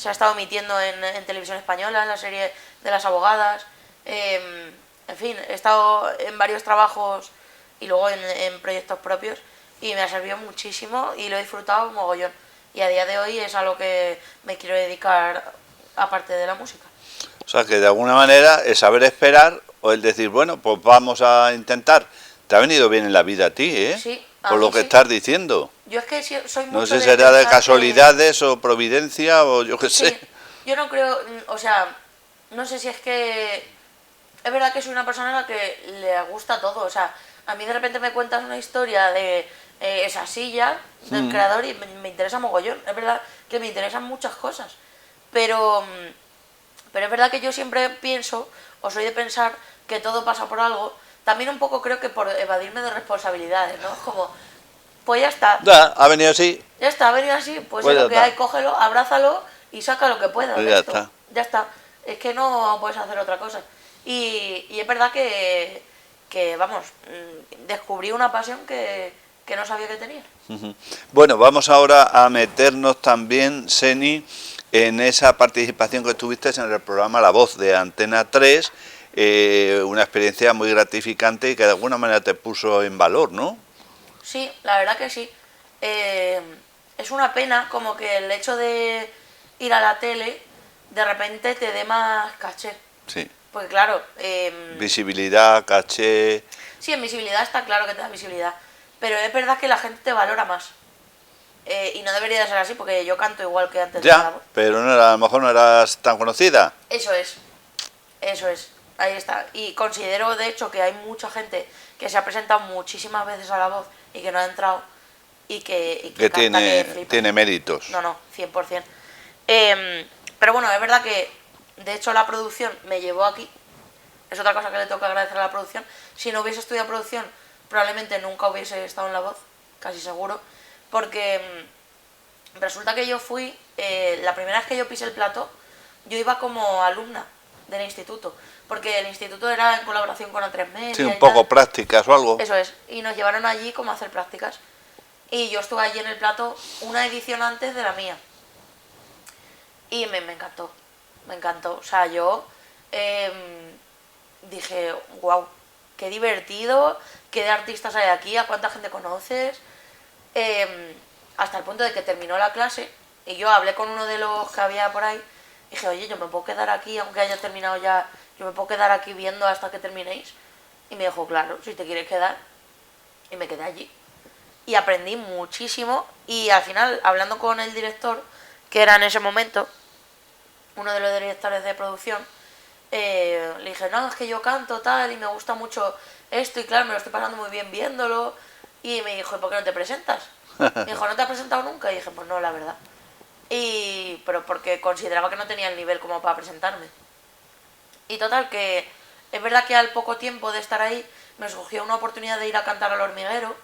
ha estado emitiendo en televisión española, en la serie de las abogadas. En fin, he estado en varios trabajos y luego en proyectos propios y me ha servido muchísimo y lo he disfrutado mogollón. Y a día de hoy es a lo que me quiero dedicar aparte de la música. O sea, que de alguna manera el saber esperar o el decir, bueno, pues vamos a intentar. Te ha venido bien en la vida a ti, ¿eh? Sí, por lo que sí. estás diciendo. Yo es que soy mucho no sé si será de casualidades o providencia o yo qué sé. Yo no creo, o sea, no sé si es que... Es verdad que soy una persona a la que le gusta todo, o sea, a mí de repente me cuentas una historia de esa silla del creador y me interesa mogollón. Es verdad que me interesan muchas cosas, pero es verdad que yo siempre pienso, o soy de pensar, que todo pasa por algo. También un poco creo que por evadirme de responsabilidades, ¿no? Como, pues ya está. Ya, ha venido así. Ya está, ha venido así, pues es lo que hay, cógelo, abrázalo y saca lo que puedas de esto. Está. Ya está. Es que no puedes hacer otra cosa. Y es verdad que vamos, descubrí una pasión que no sabía que tenía. Bueno, vamos ahora a meternos también, Seni, en esa participación que tuviste en el programa La Voz de Antena 3, una experiencia muy gratificante y que de alguna manera te puso en valor, ¿no? Sí, la verdad que sí. Es una pena como que el hecho de ir a la tele de repente te dé más caché. Sí. Porque claro... visibilidad, caché... Sí, en visibilidad está claro que te da visibilidad. Pero es verdad que la gente te valora más. Y no debería de ser así porque yo canto igual que antes de la Ya, voz. pero no era, a lo mejor no eras tan conocida. Eso es. Ahí está. Y considero de hecho que hay mucha gente que se ha presentado muchísimas veces a la voz y que no ha entrado y que Que canta que flipa. tiene méritos. No, 100%. Pero bueno, es verdad que de hecho la producción me llevó aquí. Es otra cosa que le tengo que agradecer a la producción. Si no hubiese estudiado producción, probablemente nunca hubiese estado en la voz, casi seguro. Porque resulta que yo fui, la primera vez que yo pisé el plató, yo iba como alumna del instituto. Porque el instituto era en colaboración con A3 Media. Sí, un poco prácticas o algo. Eso es. Y nos llevaron allí como a hacer prácticas. Y yo estuve allí en el plató una edición antes de la mía. Y me encantó. Me encantó. O sea, yo dije, wow, qué divertido, qué de artistas hay aquí, a cuánta gente conoces. Hasta el punto de que terminó la clase y yo hablé con uno de los que había por ahí y dije, oye, yo me puedo quedar aquí, aunque haya terminado ya, yo me puedo quedar aquí viendo hasta que terminéis. Y me dijo, claro, si te quieres quedar. Y me quedé allí. Y aprendí muchísimo y al final, hablando con el director, que era en ese momento uno de los directores de producción, le dije, no, es que yo canto tal y me gusta mucho esto y claro, me lo estoy pasando muy bien viéndolo. Y me dijo, ¿y por qué no te presentas? Me dijo, ¿no te has presentado nunca? Y dije, pues no, la verdad. Pero porque consideraba que no tenía el nivel como para presentarme. Y total, que es verdad que al poco tiempo de estar ahí me surgió una oportunidad de ir a cantar al Hormiguero.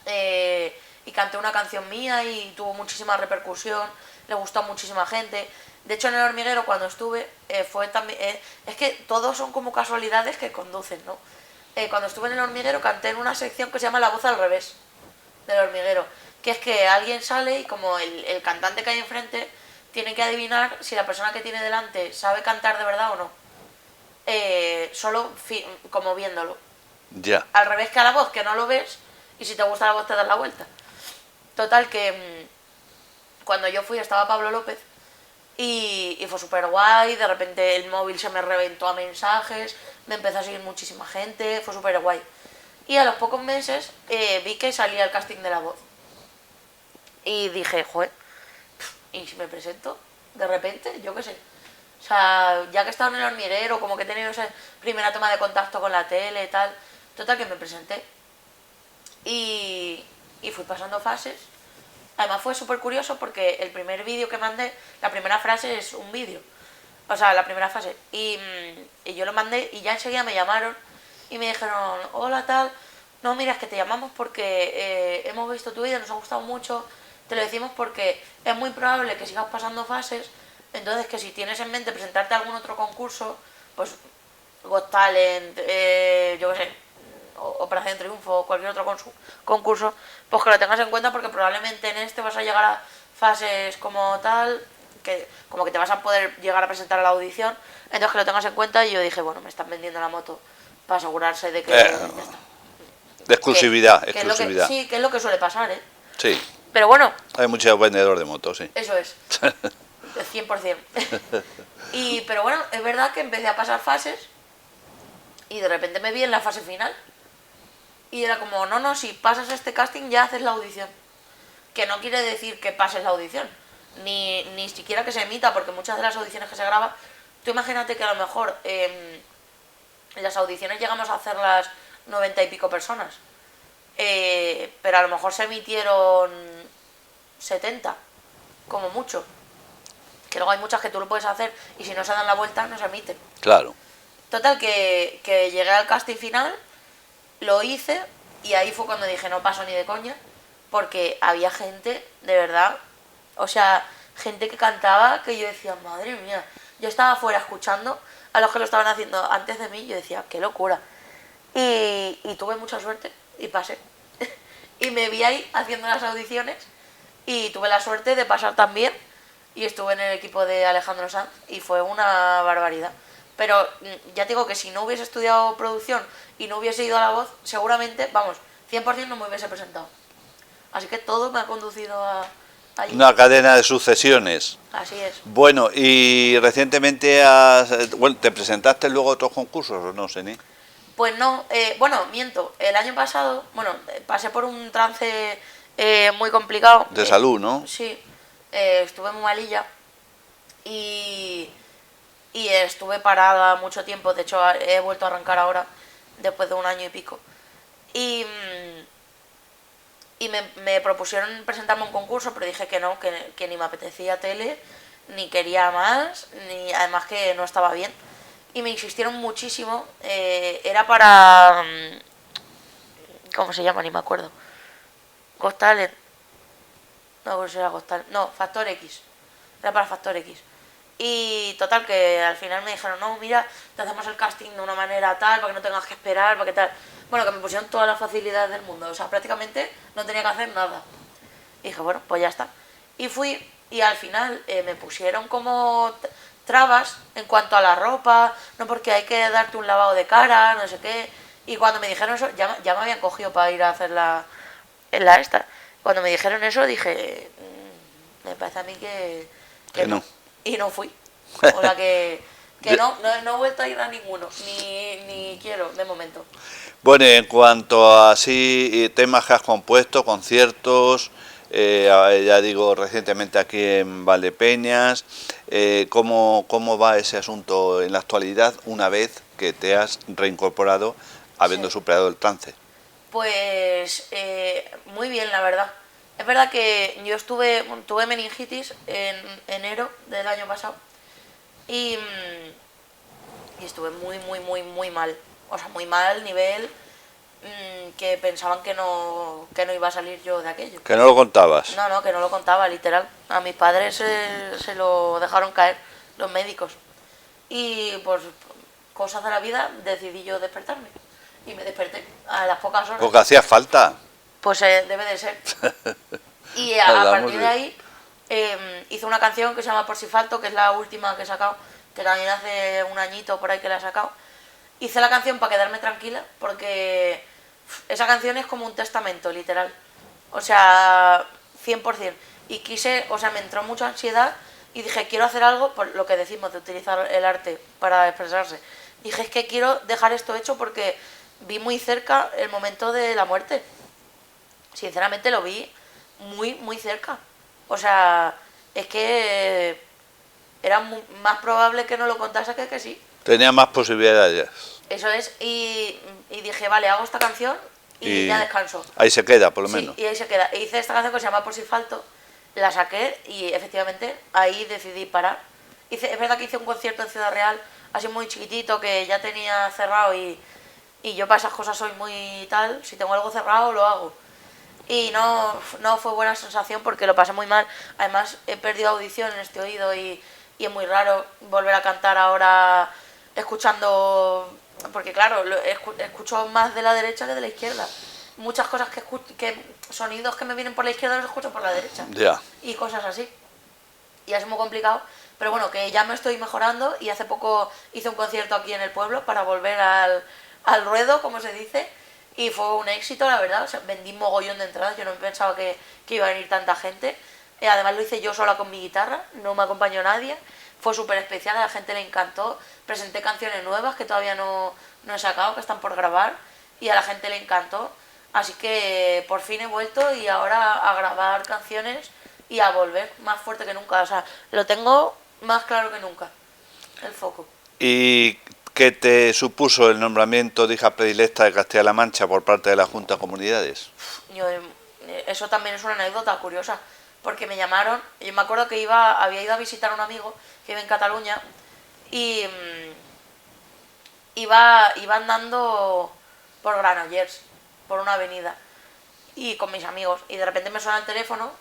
Y canté una canción mía y tuvo muchísima repercusión, le gustó a muchísima gente. De hecho, en el Hormiguero cuando estuve, fue también... es que todos son como casualidades que conducen, ¿no? Cuando estuve en el Hormiguero canté en una sección que se llama La Voz al Revés del Hormiguero, que es que alguien sale y como el cantante que hay enfrente tiene que adivinar si la persona que tiene delante sabe cantar de verdad o no. Solo como viéndolo. Ya. Al revés que a la voz, que no lo ves, y si te gusta la voz te das la vuelta. Total, que cuando yo fui estaba Pablo López y fue súper guay. De repente el móvil se me reventó a mensajes, me empezó a seguir muchísima gente, fue súper guay. Y a los pocos meses vi que salía el casting de La Voz. Y dije, joder, ¿y si me presento? De repente, yo qué sé. O sea, ya que he estado en el Hormiguero, como que he tenido esa primera toma de contacto con la tele y tal. Total, que me presenté. Y fui pasando fases. Además fue súper curioso porque el primer vídeo que mandé, la primera frase es un vídeo. O sea, la primera fase. Y yo lo mandé y ya enseguida me llamaron y me dijeron, hola tal, no, mira, es que te llamamos porque hemos visto tu vídeo, nos ha gustado mucho, te lo decimos porque es muy probable que sigas pasando fases, entonces que si tienes en mente presentarte a algún otro concurso, pues Got Talent, yo qué sé, Operación Triunfo o cualquier otro concurso, pues que lo tengas en cuenta porque probablemente en este vas a llegar a fases como tal, que como que te vas a poder llegar a presentar a la audición, entonces que lo tengas en cuenta. Y yo dije, bueno, me están vendiendo la moto para asegurarse de que ya está. De exclusividad, que exclusividad. Sí, que es lo que suele pasar, ¿eh? Sí. Pero bueno. Hay muchos vendedores de motos, sí. Eso es. 100%. Pero bueno, es verdad que empecé a pasar fases y de repente me vi en la fase final. Y era como, no, si pasas este casting ya haces la audición. Que no quiere decir que pases la audición. Ni siquiera que se emita, porque muchas de las audiciones que se graban, tú imagínate que a lo mejor en las audiciones llegamos a hacerlas 90 y pico personas. Pero a lo mejor se emitieron 70, como mucho. Que luego hay muchas que tú lo puedes hacer y si no se dan la vuelta no se emiten. Claro. Total, que llegué al casting final, lo hice y ahí fue cuando dije no paso ni de coña, porque había gente, de verdad, o sea, gente que cantaba que yo decía, madre mía, yo estaba afuera escuchando a los que lo estaban haciendo antes de mí y yo decía, qué locura. y tuve mucha suerte y pasé. Y me vi ahí haciendo las audiciones y tuve la suerte de pasar también y estuve en el equipo de Alejandro Sanz y fue una barbaridad. Pero ya te digo que si no hubiese estudiado producción y no hubiese ido a La Voz, seguramente, vamos, 100% no me hubiese presentado. Así que todo me ha conducido allí. Una cadena de sucesiones. Así es. Bueno, y recientemente ¿te presentaste luego a otros concursos o no, Seni? Pues no, bueno, miento. El año pasado, bueno, pasé por un trance muy complicado. De salud, ¿no? Sí, estuve muy malilla y estuve parada mucho tiempo. De hecho, he vuelto a arrancar ahora, después de un año y pico. Y me propusieron presentarme a un concurso, pero dije que no, que ni me apetecía tele, ni quería más, ni además que no estaba bien. Y me insistieron muchísimo. Era para... ¿Cómo se llama? Ni me acuerdo. Got Talent. No, pues era Got Talent. No, Factor X. Era para Factor X. Y total, que al final me dijeron, no, mira, te hacemos el casting de una manera tal, para que no tengas que esperar, para que tal... Bueno, que me pusieron todas las facilidades del mundo. O sea, prácticamente no tenía que hacer nada. Y dije, bueno, pues ya está. Y fui, y al final me pusieron como trabas en cuanto a la ropa, no, porque hay que darte un lavado de cara, no sé qué. Y cuando me dijeron eso, ya me habían cogido para ir a hacer la esta. Cuando me dijeron eso, dije, me parece a mí que no. Y no fui. O sea que no he vuelto a ir a ninguno, ni quiero, de momento. Bueno, en cuanto a así temas que has compuesto, conciertos, ya digo, recientemente aquí en Valdepeñas, ¿cómo va ese asunto en la actualidad una vez que te has reincorporado habiendo superado el trance? Pues muy bien, la verdad. Es verdad que yo tuve meningitis en enero del año pasado y estuve muy mal. O sea, muy mal, nivel que pensaban que no iba a salir yo de aquello. ¿Que no lo contabas? No, que no lo contaba, literal. A mis padres se lo dejaron caer, los médicos. Y pues, cosas de la vida, decidí yo despertarme. Y me desperté a las pocas horas. Porque hacía falta. Pues debe de ser. Y a partir de ahí hice una canción que se llama Por si falto, que es la última que he sacado, que también hace un añito por ahí que la he sacado. Hice la canción para quedarme tranquila, porque esa canción es como un testamento, literal. O sea, 100%. Y me entró mucha ansiedad y dije, quiero hacer algo, por lo que decimos de utilizar el arte para expresarse. Dije, es que quiero dejar esto hecho porque vi muy cerca el momento de la muerte. Sinceramente lo vi muy cerca. O sea, es que era más probable que no lo contase que sí. Tenía más posibilidades. Eso es, y dije, vale, hago esta canción y ya descanso. Ahí se queda, por lo menos. Sí, y ahí se queda. E hice esta canción que se llama Por si falto, la saqué y efectivamente ahí decidí parar. Es verdad que hice un concierto en Ciudad Real, así muy chiquitito, que ya tenía cerrado y yo para esas cosas soy muy tal, si tengo algo cerrado lo hago. Y no fue buena sensación porque lo pasé muy mal. Además he perdido audición en este oído y es muy raro volver a cantar ahora escuchando, porque claro, escucho más de la derecha que de la izquierda. Muchas cosas que sonidos que me vienen por la izquierda los escucho por la derecha. Ya. Y cosas así. Y es muy complicado. Pero bueno, que ya me estoy mejorando y hace poco hice un concierto aquí en el pueblo para volver al ruedo, como se dice. Y fue un éxito, la verdad. O sea, vendí mogollón de entradas. Yo no pensaba que iba a venir tanta gente. Además lo hice yo sola con mi guitarra. No me acompañó nadie. Fue súper especial, a la gente le encantó. Presenté canciones nuevas que todavía no he sacado, que están por grabar. Y a la gente le encantó. Así que por fin he vuelto y ahora a grabar canciones y a volver más fuerte que nunca. O sea, lo tengo más claro que nunca, el foco. ¿Y qué te supuso el nombramiento de hija predilecta de Castilla-La Mancha por parte de la Junta de Comunidades? Eso también es una anécdota curiosa, porque me llamaron, yo me acuerdo que había ido a visitar a un amigo que vive en Cataluña y iba andando por Granollers, por una avenida, y con mis amigos, y de repente me suena el teléfono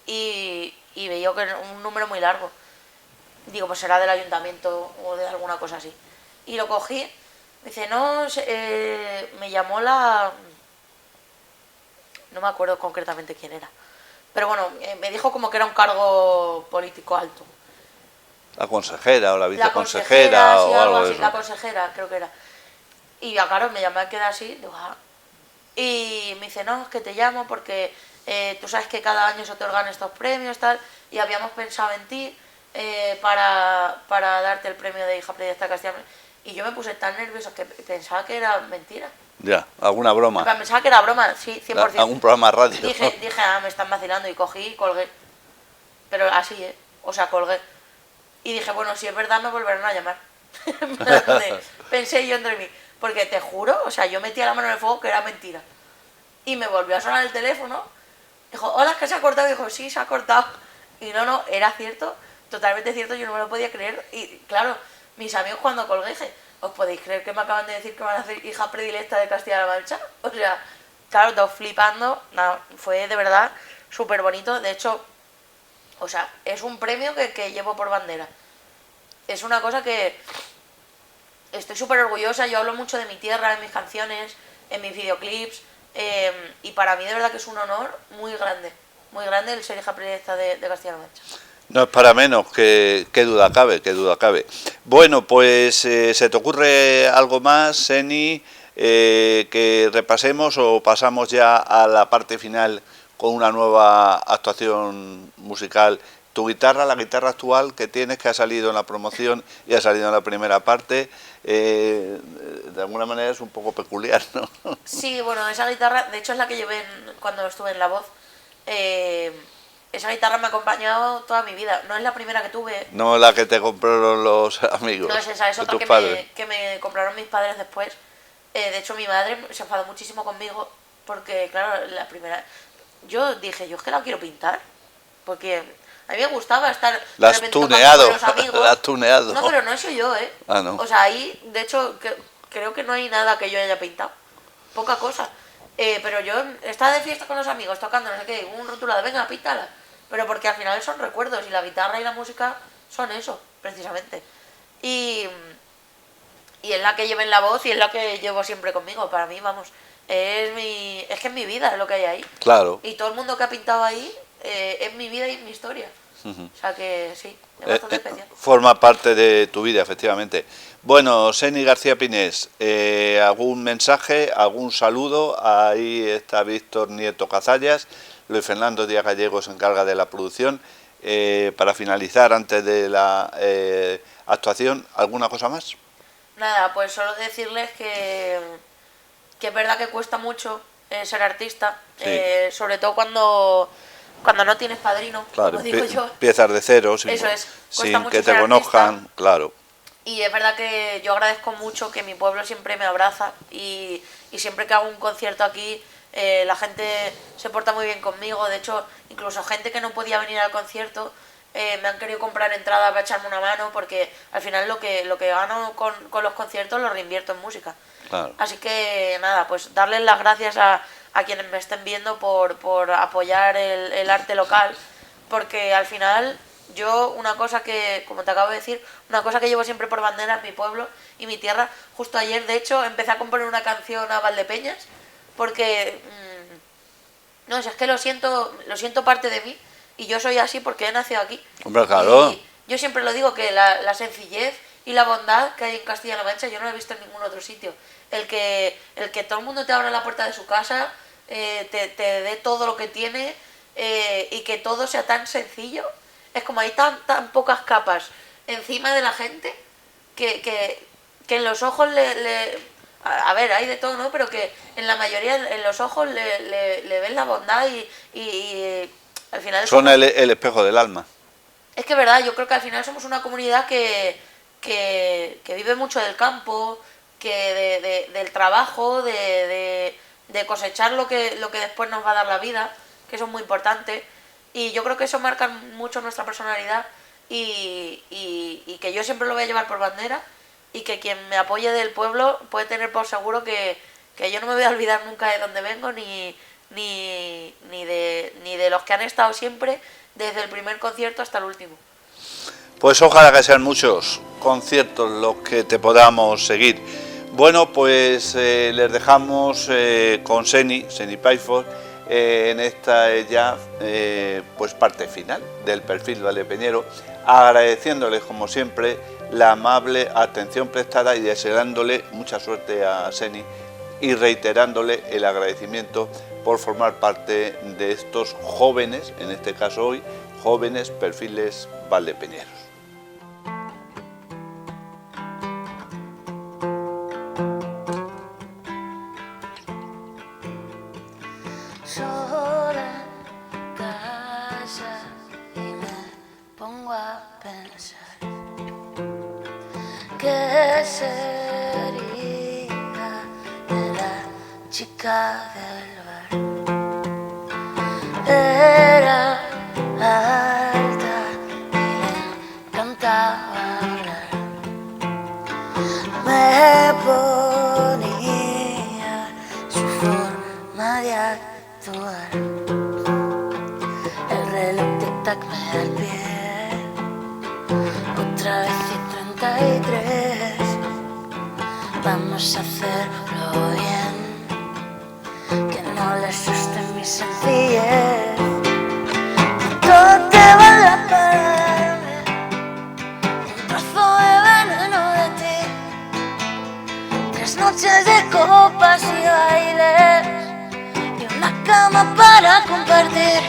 y veía que era un número muy largo. Digo, pues será del ayuntamiento o de alguna cosa así. Y lo cogí, Me dice, no, me llamó la... No me acuerdo concretamente quién era. Pero bueno, me dijo como que era un cargo político alto. La consejera o la La viceconsejera consejera, sí, o algo así, de eso. la consejera, creo que era. Y ya, claro, me llamé a quedar así, digo, ah. Y me dice, no, es que te llamo porque tú sabes que cada año se otorgan estos premios, tal, y habíamos pensado en ti para darte el premio de hija predilecta de Castilla. Y yo me puse tan nervioso que pensaba que era mentira. Ya, alguna broma. Pensaba que era broma, sí, 100%. Algún programa de radio. Dije, me están vacilando, y cogí y colgué. Pero así, o sea, colgué. Y dije, bueno, si es verdad me volverán a llamar. Pensé yo entre mí. Porque te juro, o sea, yo metía la mano en el fuego que era mentira. Y me volvió a sonar el teléfono. Dijo, hola, es que se ha cortado. Y dijo, sí, se ha cortado. Y no, era cierto, totalmente cierto, yo no me lo podía creer. Y claro, mis amigos cuando colgué dije, ¿os podéis creer que me acaban de decir que van a hacer hija predilecta de Castilla-La Mancha? O sea, claro, todos flipando. Nada, fue de verdad súper bonito. De hecho, o sea, es un premio que llevo por bandera. Es una cosa que estoy súper orgullosa. Yo hablo mucho de mi tierra en mis canciones, en mis videoclips, y para mí de verdad que es un honor muy grande el ser hija predilecta de Castilla-La Mancha. No es para menos, qué duda cabe, qué duda cabe. Bueno, pues ¿se te ocurre algo más, Seni, que repasemos o pasamos ya a la parte final con una nueva actuación musical? Tu guitarra, la guitarra actual que tienes, que ha salido en la promoción y ha salido en la primera parte, de alguna manera es un poco peculiar, ¿no? Sí, bueno, esa guitarra, de hecho es la que llevé cuando estuve en La Voz. Esa guitarra me ha acompañado toda mi vida. No es la primera que tuve. No la que te compraron los amigos. No es esa, es otra que me compraron mis padres después. De hecho, mi madre se enfadó muchísimo conmigo porque, claro, la primera... Yo dije, yo es que la quiero pintar. Porque a mí me gustaba estar... La has tuneado, la has tuneado. No, pero no he sido yo, ¿eh? Ah, no. O sea, ahí, de hecho, creo que no hay nada que yo haya pintado. Poca cosa. Pero yo estaba de fiesta con los amigos, tocando, no sé qué, un rotulado, venga, píntala. Pero porque al final son recuerdos y la guitarra y la música son eso, precisamente. Y es la que llevo en La Voz y es la que llevo siempre conmigo. Para mí, vamos, es que es mi vida, es lo que hay ahí. Claro. Y todo el mundo que ha pintado ahí es mi vida y mi historia. O sea que sí, es bastante especial. Forma parte de tu vida, efectivamente. Bueno, Seni García Pinés, ¿algún mensaje, algún saludo? Ahí está Víctor Nieto Cazallas, Luis Fernando Díaz Gallego se encarga de la producción. Para finalizar, antes de la actuación, ¿alguna cosa más? Nada, pues solo decirles que es verdad que cuesta mucho ser artista, Sí. Sobre todo cuando no tienes padrino, Claro, como digo yo. empiezas de cero, sin, Eso es, cuesta sin mucho que te ser conozcan, artista. claro. Y es verdad que yo agradezco mucho que mi pueblo siempre me abraza y siempre que hago un concierto aquí, la gente se porta muy bien conmigo. De hecho, incluso gente que no podía venir al concierto me han querido comprar entradas para echarme una mano, porque al final lo que gano con los conciertos lo reinvierto en música. Claro. Así que nada, pues darles las gracias a quienes me estén viendo por apoyar el arte local, porque al final yo, una cosa que, como te acabo de decir, una cosa que llevo siempre por bandera es mi pueblo y mi tierra. Justo ayer, de hecho, empecé a componer una canción a Valdepeñas, porque no sé, es que lo siento parte de mí, y yo soy así porque he nacido aquí. Hombre, claro. Y yo siempre lo digo, que la sencillez y la bondad que hay en Castilla-La Mancha yo no la he visto en ningún otro sitio. El que todo el mundo te abra la puerta de su casa, te dé todo lo que tiene, y que todo sea tan sencillo. Es como hay tan pocas capas encima de la gente que en los ojos a ver, hay de todo, ¿no? Pero que en la mayoría, en los ojos le ven la bondad y al final... Son el espejo del alma. Es que es verdad, yo creo que al final somos una comunidad que vive mucho del campo, que del trabajo, de cosechar lo que después nos va a dar la vida, que eso es muy importante. Y yo creo que eso marca mucho nuestra personalidad y que yo siempre lo voy a llevar por bandera, y que quien me apoye del pueblo puede tener por seguro que yo no me voy a olvidar nunca de dónde vengo ni de los que han estado siempre desde el primer concierto hasta el último. Pues ojalá que sean muchos conciertos los que te podamos seguir. Bueno, pues les dejamos con Seni Paifor en esta ya pues parte final del perfil valdepeñero, agradeciéndoles como siempre la amable atención prestada y deseándole mucha suerte a Seni y reiterándole el agradecimiento por formar parte de estos jóvenes, en este caso hoy, jóvenes perfiles valdepeñeros. Sola en casa y me pongo a pensar qué sería de la chica del bar. Era alta y le encantaba hablar. Me ponía su forma de actuar. El reloj tic-tac me da el pie. Otra vez y 33. Vamos a hacerlo bien, que no le asuste mi sencillez. Todo te vale perderme, un trozo de veneno de ti. 3 noches de copas y bailes y una cama para compartir.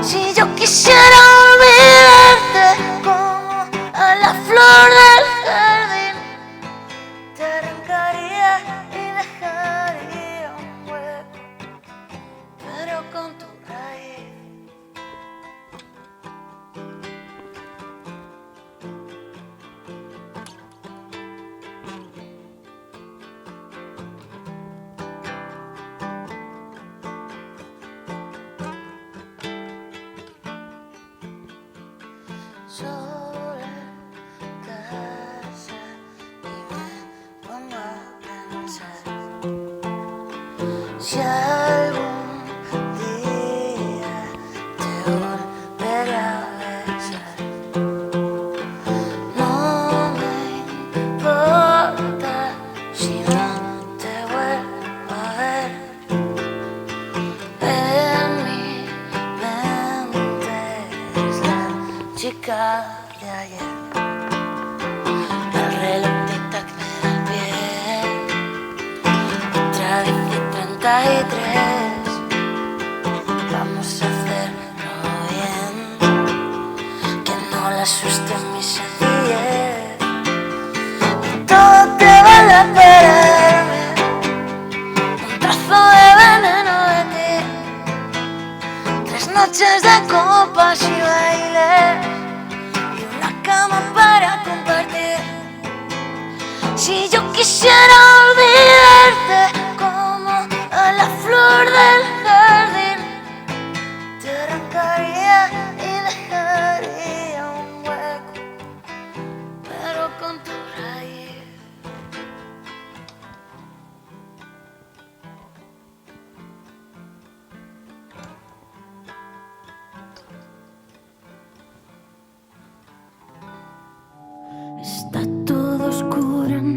Si yo quisiera olvidarte como a la flor del jardín, te arrancaría y dejaría un hueco, pero con tu raíz. Sola en casa y me pongo a pensar si algún día te volveré a besar. No me importa si no te vuelvo a ver. En mi mente es la chica de ayer. El reloj tic-tac me da el pie. Otra vez y 33. Vamos a hacerlo bien, que no le asuste mi sencillez. Todo te vale perderme, un trozo de veneno de ti. 3 noches de copas y bailes y una cama para compartir. Si yo quisiera olvidarte como a la flor del jardín, te arrancaría y dejaría un hueco, pero con tu raíz. Está todo oscuro en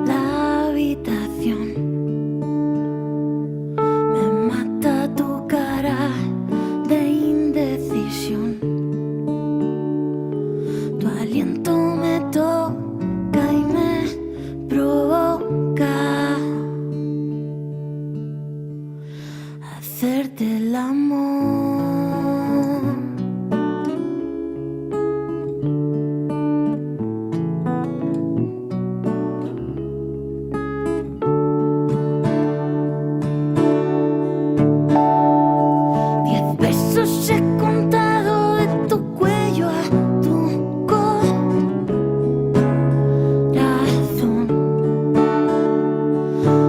la habitación. Me mata tu cara de indecisión. Tu aliento me toca y me provoca hacerte el amor. Besos he contado de tu cuello a tu corazón.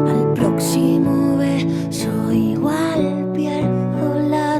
Al próximo beso igual pierdo la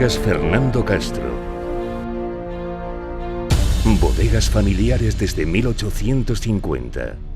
Bodegas Fernando Castro. Bodegas familiares desde 1850.